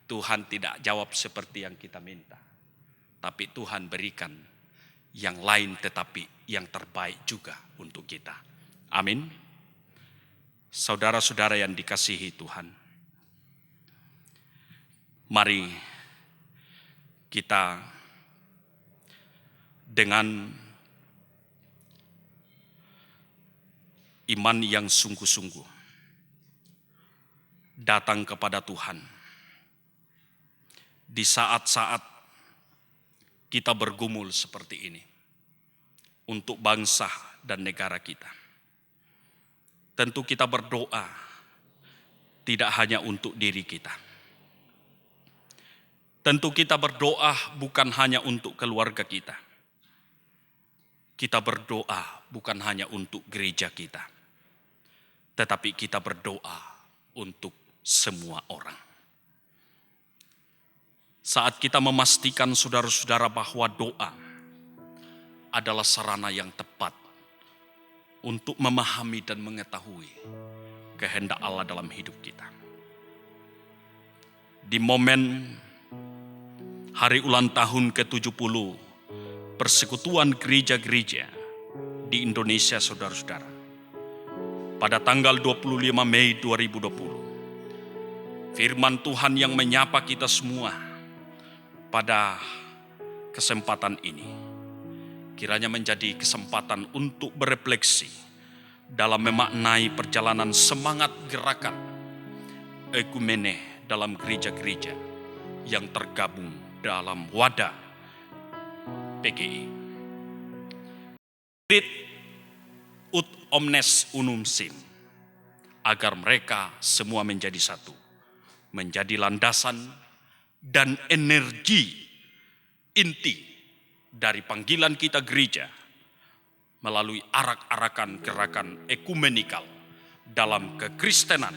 Tuhan tidak jawab seperti yang kita minta. Tapi Tuhan berikan yang lain tetapi yang terbaik juga untuk kita. Amin. Saudara-saudara yang dikasihi Tuhan, mari kita dengan iman yang sungguh-sungguh datang kepada Tuhan di saat-saat kita bergumul seperti ini untuk bangsa dan negara kita. Tentu kita berdoa tidak hanya untuk diri kita. Tentu kita berdoa bukan hanya untuk keluarga kita. Kita berdoa bukan hanya untuk gereja kita. Tetapi kita berdoa untuk semua orang. Saat kita memastikan saudara-saudara bahwa doa adalah sarana yang tepat untuk memahami dan mengetahui kehendak Allah dalam hidup kita. Di momen hari ulang tahun ke-70 Persekutuan Gereja-Gereja di Indonesia, saudara-saudara, pada tanggal 25 Mei 2020, firman Tuhan yang menyapa kita semua pada kesempatan ini kiranya menjadi kesempatan untuk berefleksi dalam memaknai perjalanan semangat gerakan ekumene dalam gereja-gereja yang tergabung dalam wadah PGI. Spirit ut omnes unum sim, agar mereka semua menjadi satu, menjadi landasan dan energi inti dari panggilan kita gereja melalui arak-arakan gerakan ekumenikal dalam kekristenan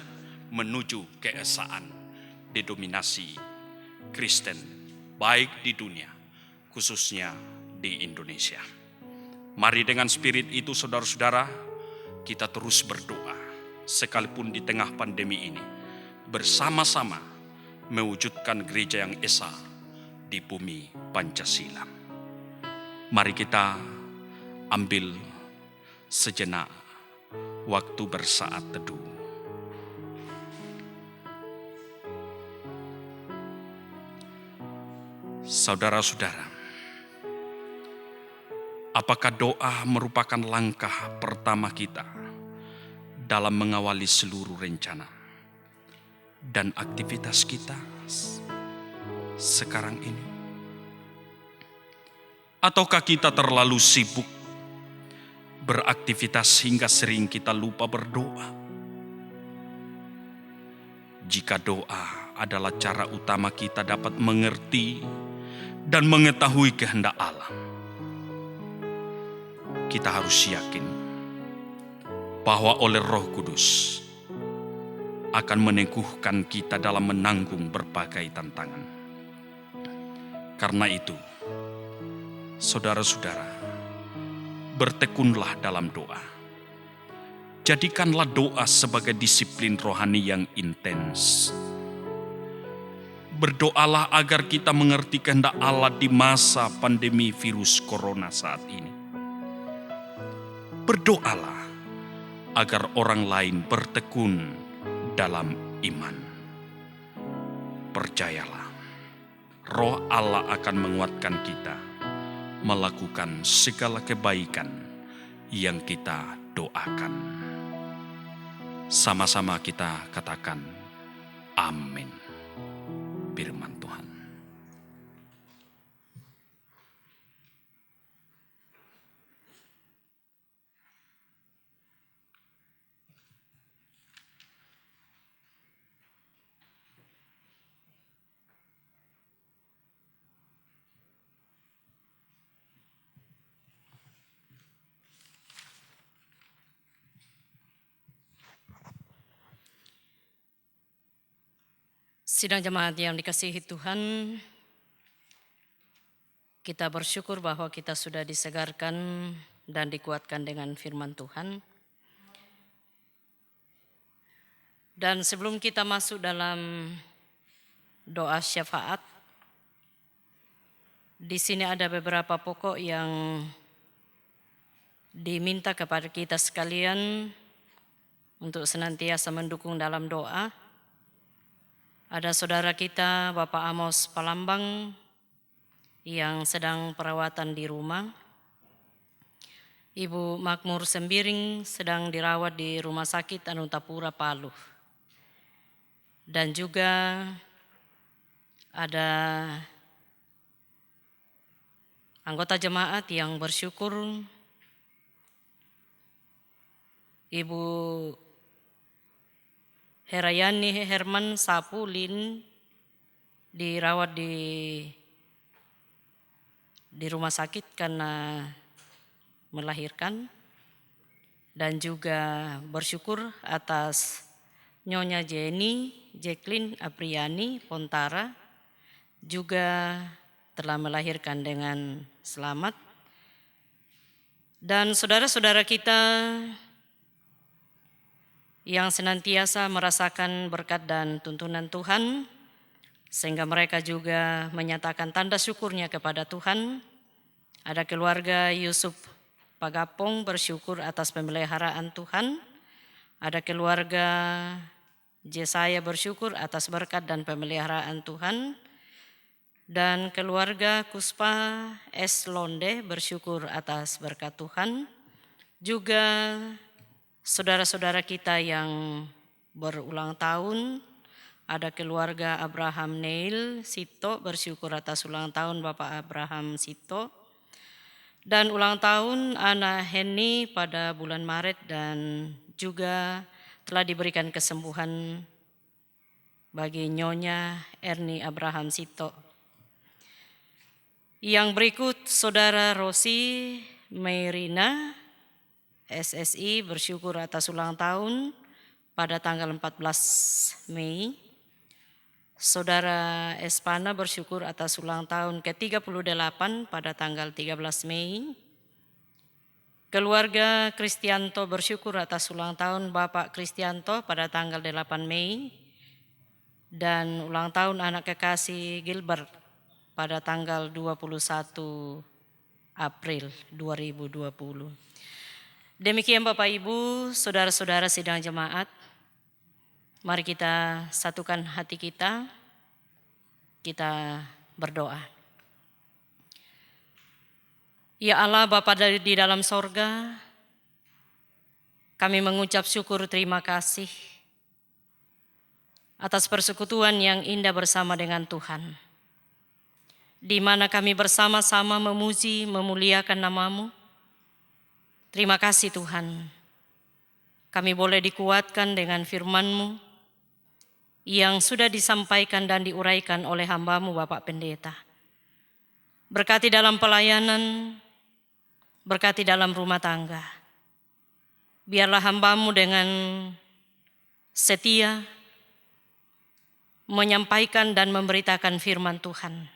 menuju keesaan didominasi Kristen baik di dunia, khususnya di Indonesia. Mari dengan spirit itu, saudara-saudara, kita terus berdoa sekalipun di tengah pandemi ini, bersama-sama mewujudkan gereja yang esa di bumi Pancasila. Mari kita ambil sejenak waktu bersaat teduh. Saudara-saudara, apakah doa merupakan langkah pertama kita dalam mengawali seluruh rencana dan aktivitas kita sekarang ini? Ataukah kita terlalu sibuk beraktivitas hingga sering kita lupa berdoa? Jika doa adalah cara utama kita dapat mengerti dan mengetahui kehendak Allah, kita harus yakin bahwa oleh Roh Kudus akan meneguhkan kita dalam menanggung berbagai tantangan. Karena itu, saudara-saudara, bertekunlah dalam doa. Jadikanlah doa sebagai disiplin rohani yang intens. Berdoalah agar kita mengerti kehendak Allah di masa pandemi virus corona saat ini. Berdoalah agar orang lain bertekun dalam iman. Percayalah, Roh Allah akan menguatkan kita melakukan segala kebaikan yang kita doakan. Sama-sama kita katakan, amin. Firman Tuhan. Sidang jemaat yang dikasihi Tuhan, kita bersyukur bahwa kita sudah disegarkan dan dikuatkan dengan firman Tuhan. Dan sebelum kita masuk dalam doa syafaat, di sini ada beberapa pokok yang diminta kepada kita sekalian untuk senantiasa mendukung dalam doa. Ada saudara kita, Bapak Amos Palambang, yang sedang perawatan di rumah. Ibu Makmur Sembiring sedang dirawat di Rumah Sakit Anutapura, Palu. Dan juga ada anggota jemaat yang bersyukur, Ibu Herayani Herman Sapulin dirawat di rumah sakit karena melahirkan, dan juga bersyukur atas Nyonya Jenny Jacqueline Apriani Pontara juga telah melahirkan dengan selamat. Dan saudara-saudara kita yang senantiasa merasakan berkat dan tuntunan Tuhan, sehingga mereka juga menyatakan tanda syukurnya kepada Tuhan. Ada keluarga Yusuf Pagapong bersyukur atas pemeliharaan Tuhan. Ada keluarga Jesaya bersyukur atas berkat dan pemeliharaan Tuhan. Dan keluarga Kuspa S. Londe bersyukur atas berkat Tuhan. Juga saudara-saudara kita yang berulang tahun, ada keluarga Abraham Neil Sito bersyukur atas ulang tahun Bapak Abraham Sito. Dan ulang tahun Ana Henny pada bulan Maret, dan juga telah diberikan kesembuhan bagi Nyonya Erni Abraham Sito. Yang berikut saudara Rosi Meirina SSI bersyukur atas ulang tahun pada tanggal 14 Mei. Saudara Espana bersyukur atas ulang tahun ke-38 pada tanggal 13 Mei. Keluarga Kristianto bersyukur atas ulang tahun Bapak Kristianto pada tanggal 8 Mei. Dan ulang tahun anak kekasih Gilbert pada tanggal 21 April 2020. Demikian Bapak Ibu, saudara-saudara sidang jemaat, mari kita satukan hati kita berdoa. Ya Allah Bapa di dalam sorga, kami mengucap syukur terima kasih atas persekutuan yang indah bersama dengan Tuhan, di mana kami bersama-sama memuji, memuliakan nama-Mu. Terima kasih Tuhan, kami boleh dikuatkan dengan firman-Mu, yang sudah disampaikan dan diuraikan oleh hamba-Mu Bapak Pendeta. Berkati dalam pelayanan, berkati dalam rumah tangga. Biarlah hamba-Mu dengan setia menyampaikan dan memberitakan firman Tuhan.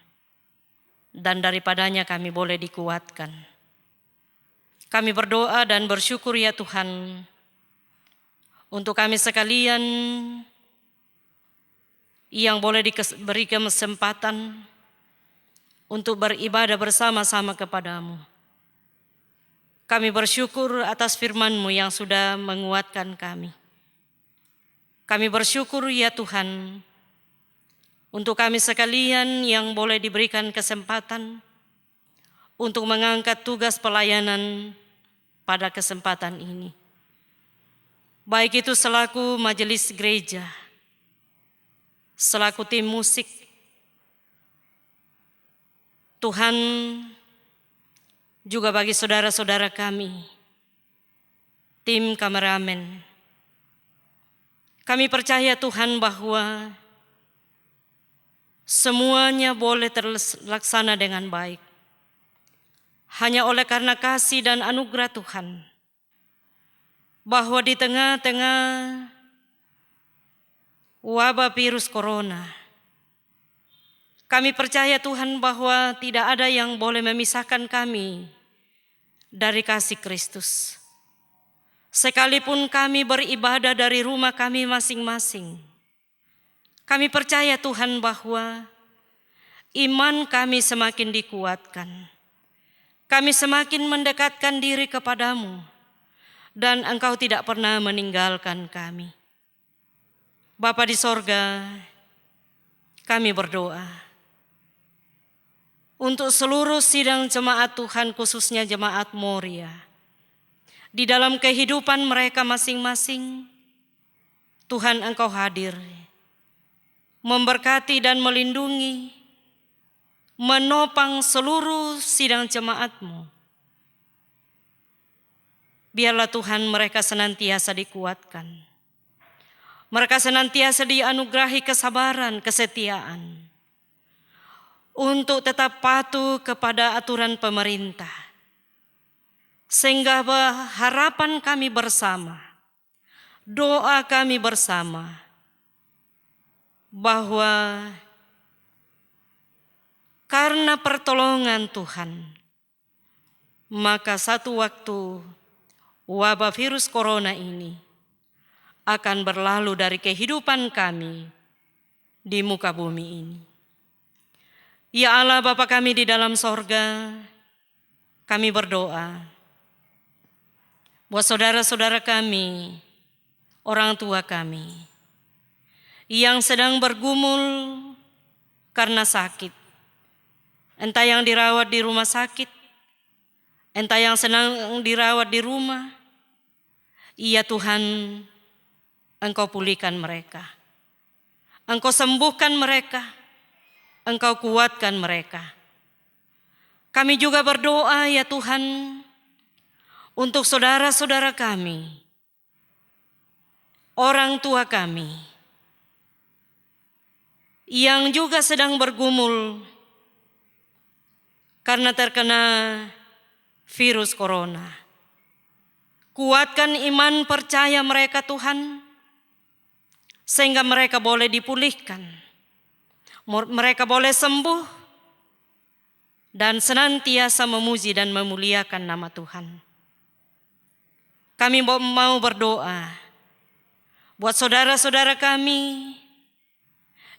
Dan daripadanya kami boleh dikuatkan. Kami berdoa dan bersyukur ya Tuhan, untuk kami sekalian yang boleh diberi kesempatan untuk beribadah bersama-sama kepada-Mu. Kami bersyukur atas firman-Mu yang sudah menguatkan kami. Kami bersyukur ya Tuhan, untuk kami sekalian yang boleh diberikan kesempatan untuk mengangkat tugas pelayanan pada kesempatan ini. Baik itu selaku majelis gereja, selaku tim musik, Tuhan, juga bagi saudara-saudara kami, tim kameramen. Kami percaya Tuhan bahwa semuanya boleh terlaksana dengan baik. Hanya oleh karena kasih dan anugerah Tuhan, bahwa di tengah-tengah wabah virus corona, kami percaya Tuhan bahwa tidak ada yang boleh memisahkan kami dari kasih Kristus. Sekalipun kami beribadah dari rumah kami masing-masing, kami percaya Tuhan bahwa iman kami semakin dikuatkan. Kami semakin mendekatkan diri kepadamu, dan Engkau tidak pernah meninggalkan kami. Bapa di sorga, kami berdoa untuk seluruh sidang jemaat Tuhan, khususnya jemaat Moria. Di dalam kehidupan mereka masing-masing, Tuhan Engkau hadir, memberkati dan melindungi, menopang seluruh sidang jemaat-Mu. Biarlah Tuhan mereka senantiasa dikuatkan. Mereka senantiasa dianugerahi kesabaran, kesetiaan, untuk tetap patuh kepada aturan pemerintah. Sehingga harapan kami bersama, doa kami bersama, bahwa karena pertolongan Tuhan, maka satu waktu wabah virus corona ini akan berlalu dari kehidupan kami di muka bumi ini. Ya Allah Bapa kami di dalam sorga, kami berdoa buat saudara-saudara kami, orang tua kami, yang sedang bergumul karena sakit. Entah yang dirawat di rumah sakit, entah yang sedang dirawat di rumah. Ya Tuhan, Engkau pulihkan mereka. Engkau sembuhkan mereka. Engkau kuatkan mereka. Kami juga berdoa ya Tuhan, untuk saudara-saudara kami, orang tua kami, yang juga sedang bergumul karena terkena virus corona. Kuatkan iman percaya mereka Tuhan, sehingga mereka boleh dipulihkan, mereka boleh sembuh, dan senantiasa memuji dan memuliakan nama Tuhan. Kami mau berdoa buat saudara-saudara kami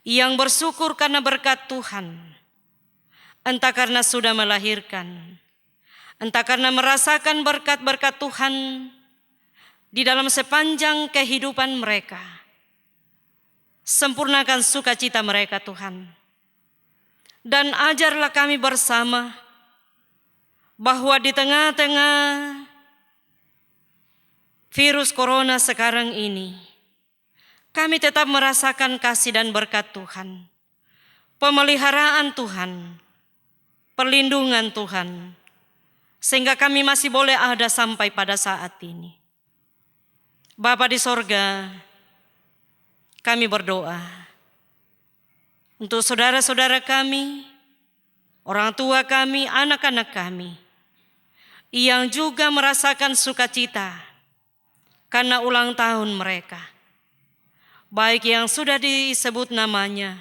yang bersyukur karena berkat Tuhan. Entah karena sudah melahirkan, entah karena merasakan berkat-berkat Tuhan di dalam sepanjang kehidupan mereka. Sempurnakan sukacita mereka Tuhan. Dan ajarlah kami bersama bahwa di tengah-tengah virus corona sekarang ini, kami tetap merasakan kasih dan berkat Tuhan, pemeliharaan Tuhan, perlindungan Tuhan, sehingga kami masih boleh ada sampai pada saat ini. Bapa di sorga, kami berdoa untuk saudara-saudara kami, orang tua kami, anak-anak kami, yang juga merasakan sukacita karena ulang tahun mereka, baik yang sudah disebut namanya,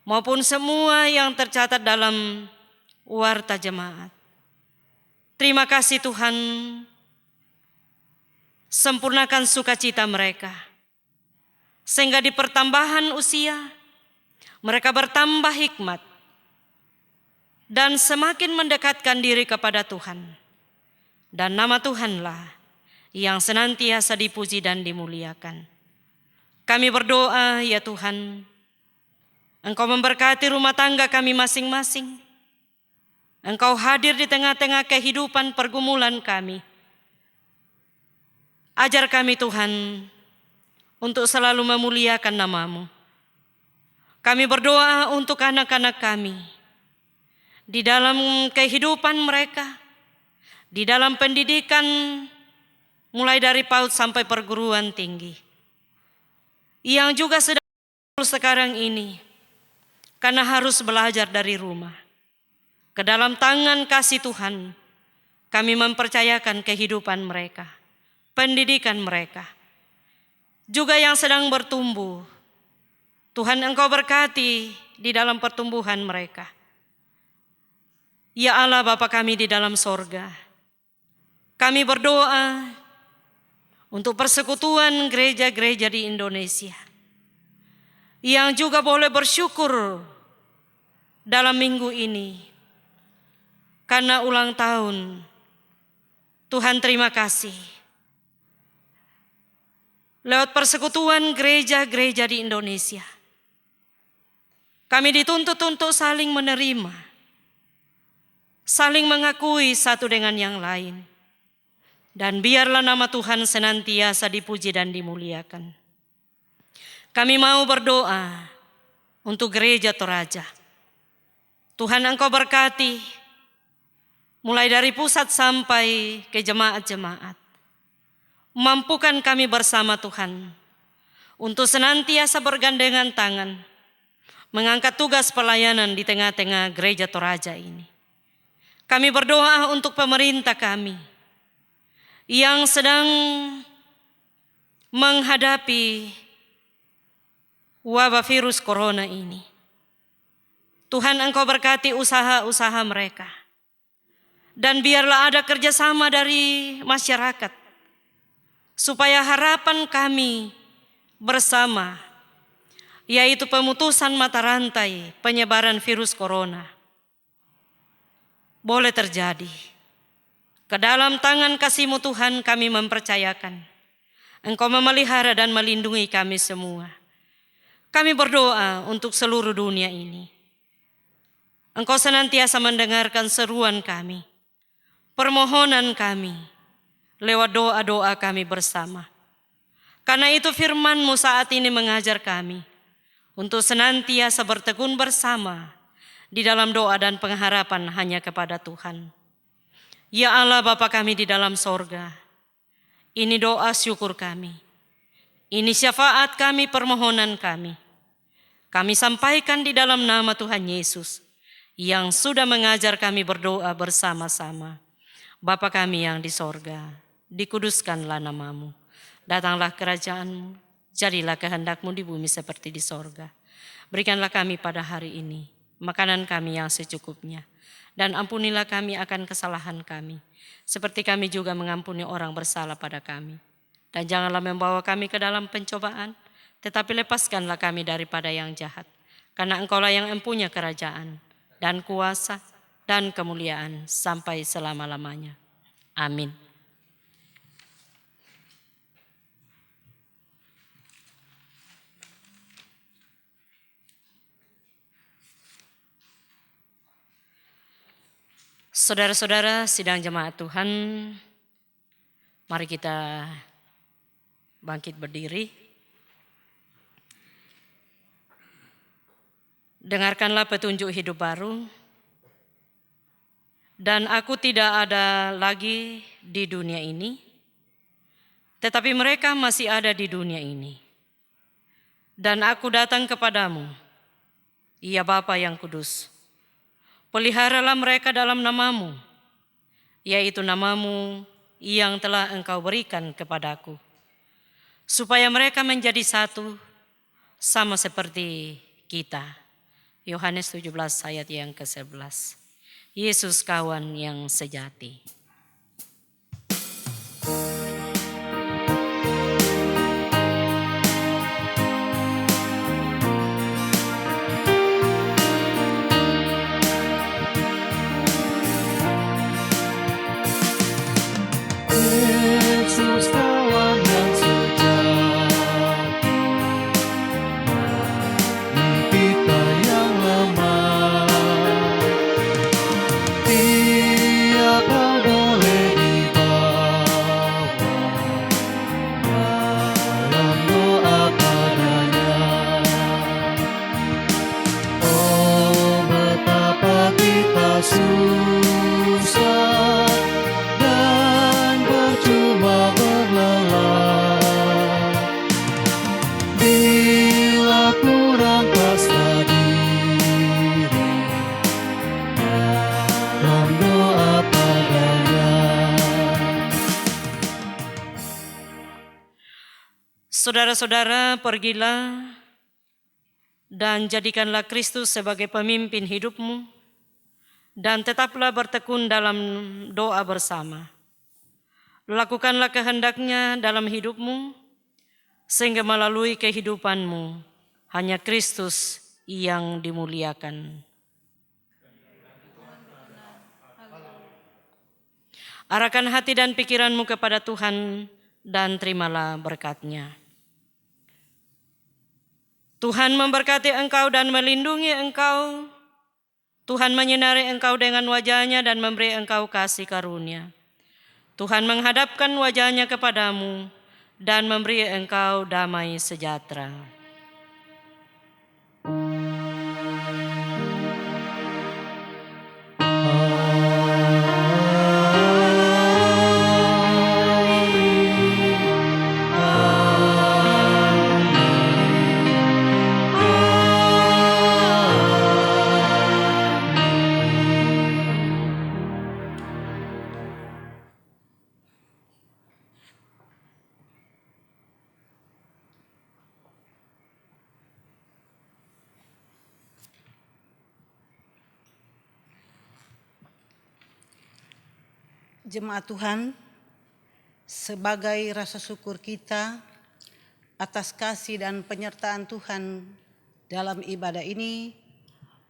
maupun semua yang tercatat dalam warta jemaat. Terima kasih Tuhan, sempurnakan sukacita mereka, sehingga di pertambahan usia, mereka bertambah hikmat, dan semakin mendekatkan diri kepada Tuhan. Dan nama Tuhanlah yang senantiasa dipuji dan dimuliakan. Kami berdoa, ya Tuhan, Engkau memberkati rumah tangga kami masing-masing. Engkau hadir di tengah-tengah kehidupan pergumulan kami. Ajar kami Tuhan untuk selalu memuliakan nama-Mu. Kami berdoa untuk anak-anak kami, di dalam kehidupan mereka, di dalam pendidikan mulai dari PAUD sampai perguruan tinggi, yang juga sedang sekarang ini karena harus belajar dari rumah. Ke dalam tangan kasih Tuhan, kami mempercayakan kehidupan mereka, pendidikan mereka, juga yang sedang bertumbuh. Tuhan Engkau berkati di dalam pertumbuhan mereka. Ya Allah Bapa kami di dalam sorga, kami berdoa untuk persekutuan gereja-gereja di Indonesia, yang juga boleh bersyukur dalam minggu ini, karena ulang tahun. Tuhan terima kasih. Lewat persekutuan gereja-gereja di Indonesia, kami dituntut untuk saling menerima, saling mengakui satu dengan yang lain. Dan biarlah nama Tuhan senantiasa dipuji dan dimuliakan. Kami mau berdoa untuk gereja Toraja. Tuhan Engkau berkati, mulai dari pusat sampai ke jemaat-jemaat. Mampukan kami bersama Tuhan untuk senantiasa bergandengan tangan, mengangkat tugas pelayanan di tengah-tengah gereja Toraja ini. Kami berdoa untuk pemerintah kami yang sedang menghadapi wabah virus corona ini. Tuhan Engkau berkati usaha-usaha mereka. Dan biarlah ada kerjasama dari masyarakat, supaya harapan kami bersama, yaitu pemutusan mata rantai penyebaran virus corona, boleh terjadi. Ke dalam tangan kasih-Mu Tuhan kami mempercayakan, Engkau memelihara dan melindungi kami semua. Kami berdoa untuk seluruh dunia ini. Engkau senantiasa mendengarkan seruan kami, permohonan kami, lewat doa-doa kami bersama. Karena itu firman-Mu saat ini mengajar kami untuk senantiasa bertekun bersama di dalam doa dan pengharapan hanya kepada Tuhan. Ya Allah Bapa kami di dalam sorga, ini doa syukur kami, ini syafaat kami, permohonan kami. Kami sampaikan di dalam nama Tuhan Yesus yang sudah mengajar kami berdoa bersama-sama. Bapa kami yang di sorga, dikuduskanlah nama-Mu. Datanglah kerajaan-Mu, jadilah kehendak-Mu di bumi seperti di sorga. Berikanlah kami pada hari ini makanan kami yang secukupnya. Dan ampunilah kami akan kesalahan kami, seperti kami juga mengampuni orang bersalah pada kami. Dan janganlah membawa kami ke dalam pencobaan, tetapi lepaskanlah kami daripada yang jahat. Karena Engkaulah yang mempunyai kerajaan dan kuasa dan kemuliaan sampai selama-lamanya. Amin. Saudara-saudara sidang jemaat Tuhan, mari kita bangkit berdiri. Dengarkanlah petunjuk hidup baru. Dan aku tidak ada lagi di dunia ini, tetapi mereka masih ada di dunia ini. Dan aku datang kepadamu, ya Bapa yang kudus. Peliharalah mereka dalam namamu, yaitu namamu yang telah Engkau berikan kepadaku, supaya mereka menjadi satu, sama seperti kita. Yohanes 17 ayat yang ke-11. Yesus kawan yang sejati. Yesus kawan yang sejati, mimpi kita yang lemah, Dia kau boleh dibawa dalam doa padanya. Oh, betapa kita susah dan percuma berlelah bila kurang pasrah diri dalam doa padanya. Saudara-saudara, pergilah dan jadikanlah Kristus sebagai pemimpin hidupmu, dan tetaplah bertekun dalam doa bersama. Lakukanlah kehendaknya dalam hidupmu, sehingga melalui kehidupanmu hanya Kristus yang dimuliakan. Arahkan hati dan pikiranmu kepada Tuhan dan terimalah berkat-Nya. Tuhan memberkati engkau dan melindungi engkau. Tuhan menyinari engkau dengan wajah-Nya dan memberi engkau kasih karunia. Tuhan menghadapkan wajah-Nya kepadamu dan memberi engkau damai sejahtera. Jemaat Tuhan, sebagai rasa syukur kita atas kasih dan penyertaan Tuhan dalam ibadah ini,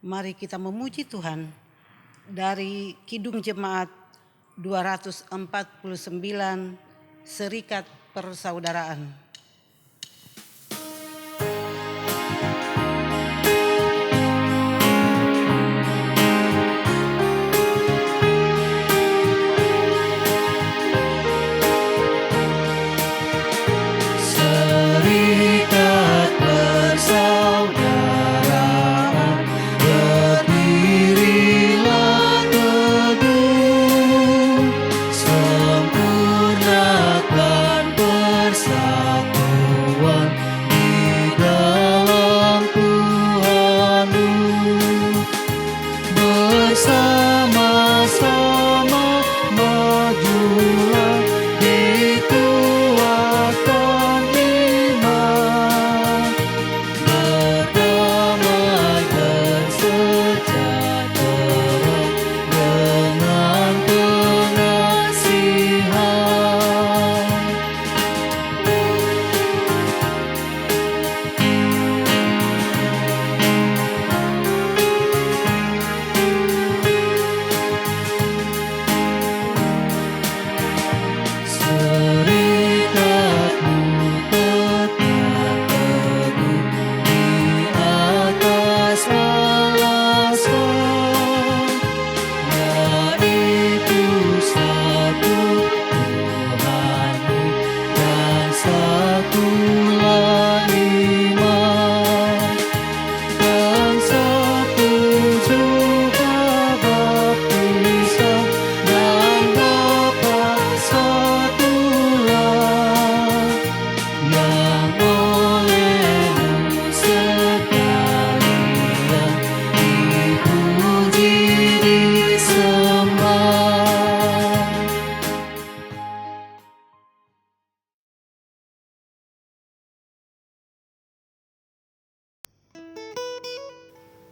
mari kita memuji Tuhan dari Kidung Jemaat 249, Serikat Persaudaraan. Serikat persaudaraan, berdirilah teguh, sempurnakan persaudaraan.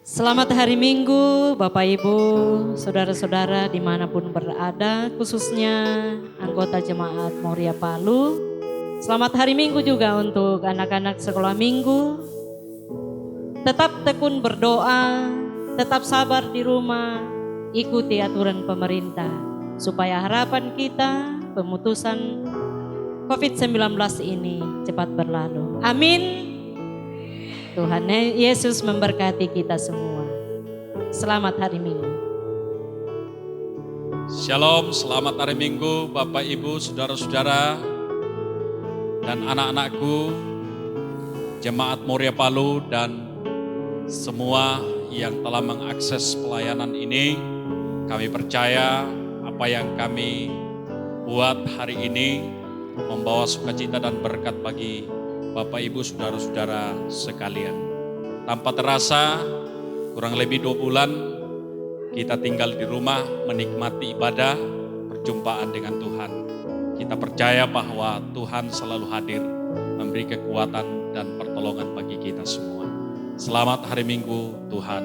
Selamat hari Minggu, Bapak Ibu, saudara-saudara dimanapun berada, khususnya anggota Jemaat Moria Palu. Selamat hari Minggu juga untuk anak-anak sekolah minggu. Tetap tekun berdoa, tetap sabar di rumah, ikuti aturan pemerintah, supaya harapan kita pemutusan COVID-19 ini cepat berlalu. Amin. Tuhan Yesus memberkati kita semua. Selamat hari Minggu. Shalom, selamat hari Minggu Bapak Ibu, saudara-saudara dan anak-anakku, Jemaat Moria Palu dan semua yang telah mengakses pelayanan ini. Kami percaya apa yang kami buat hari ini membawa sukacita dan berkat bagi Bapak Ibu saudara-saudara sekalian. Tanpa terasa kurang lebih 2 bulan kita tinggal di rumah menikmati ibadah, perjumpaan dengan Tuhan. Kita percaya bahwa Tuhan selalu hadir memberi kekuatan dan pertolongan bagi kita semua. Selamat hari Minggu, Tuhan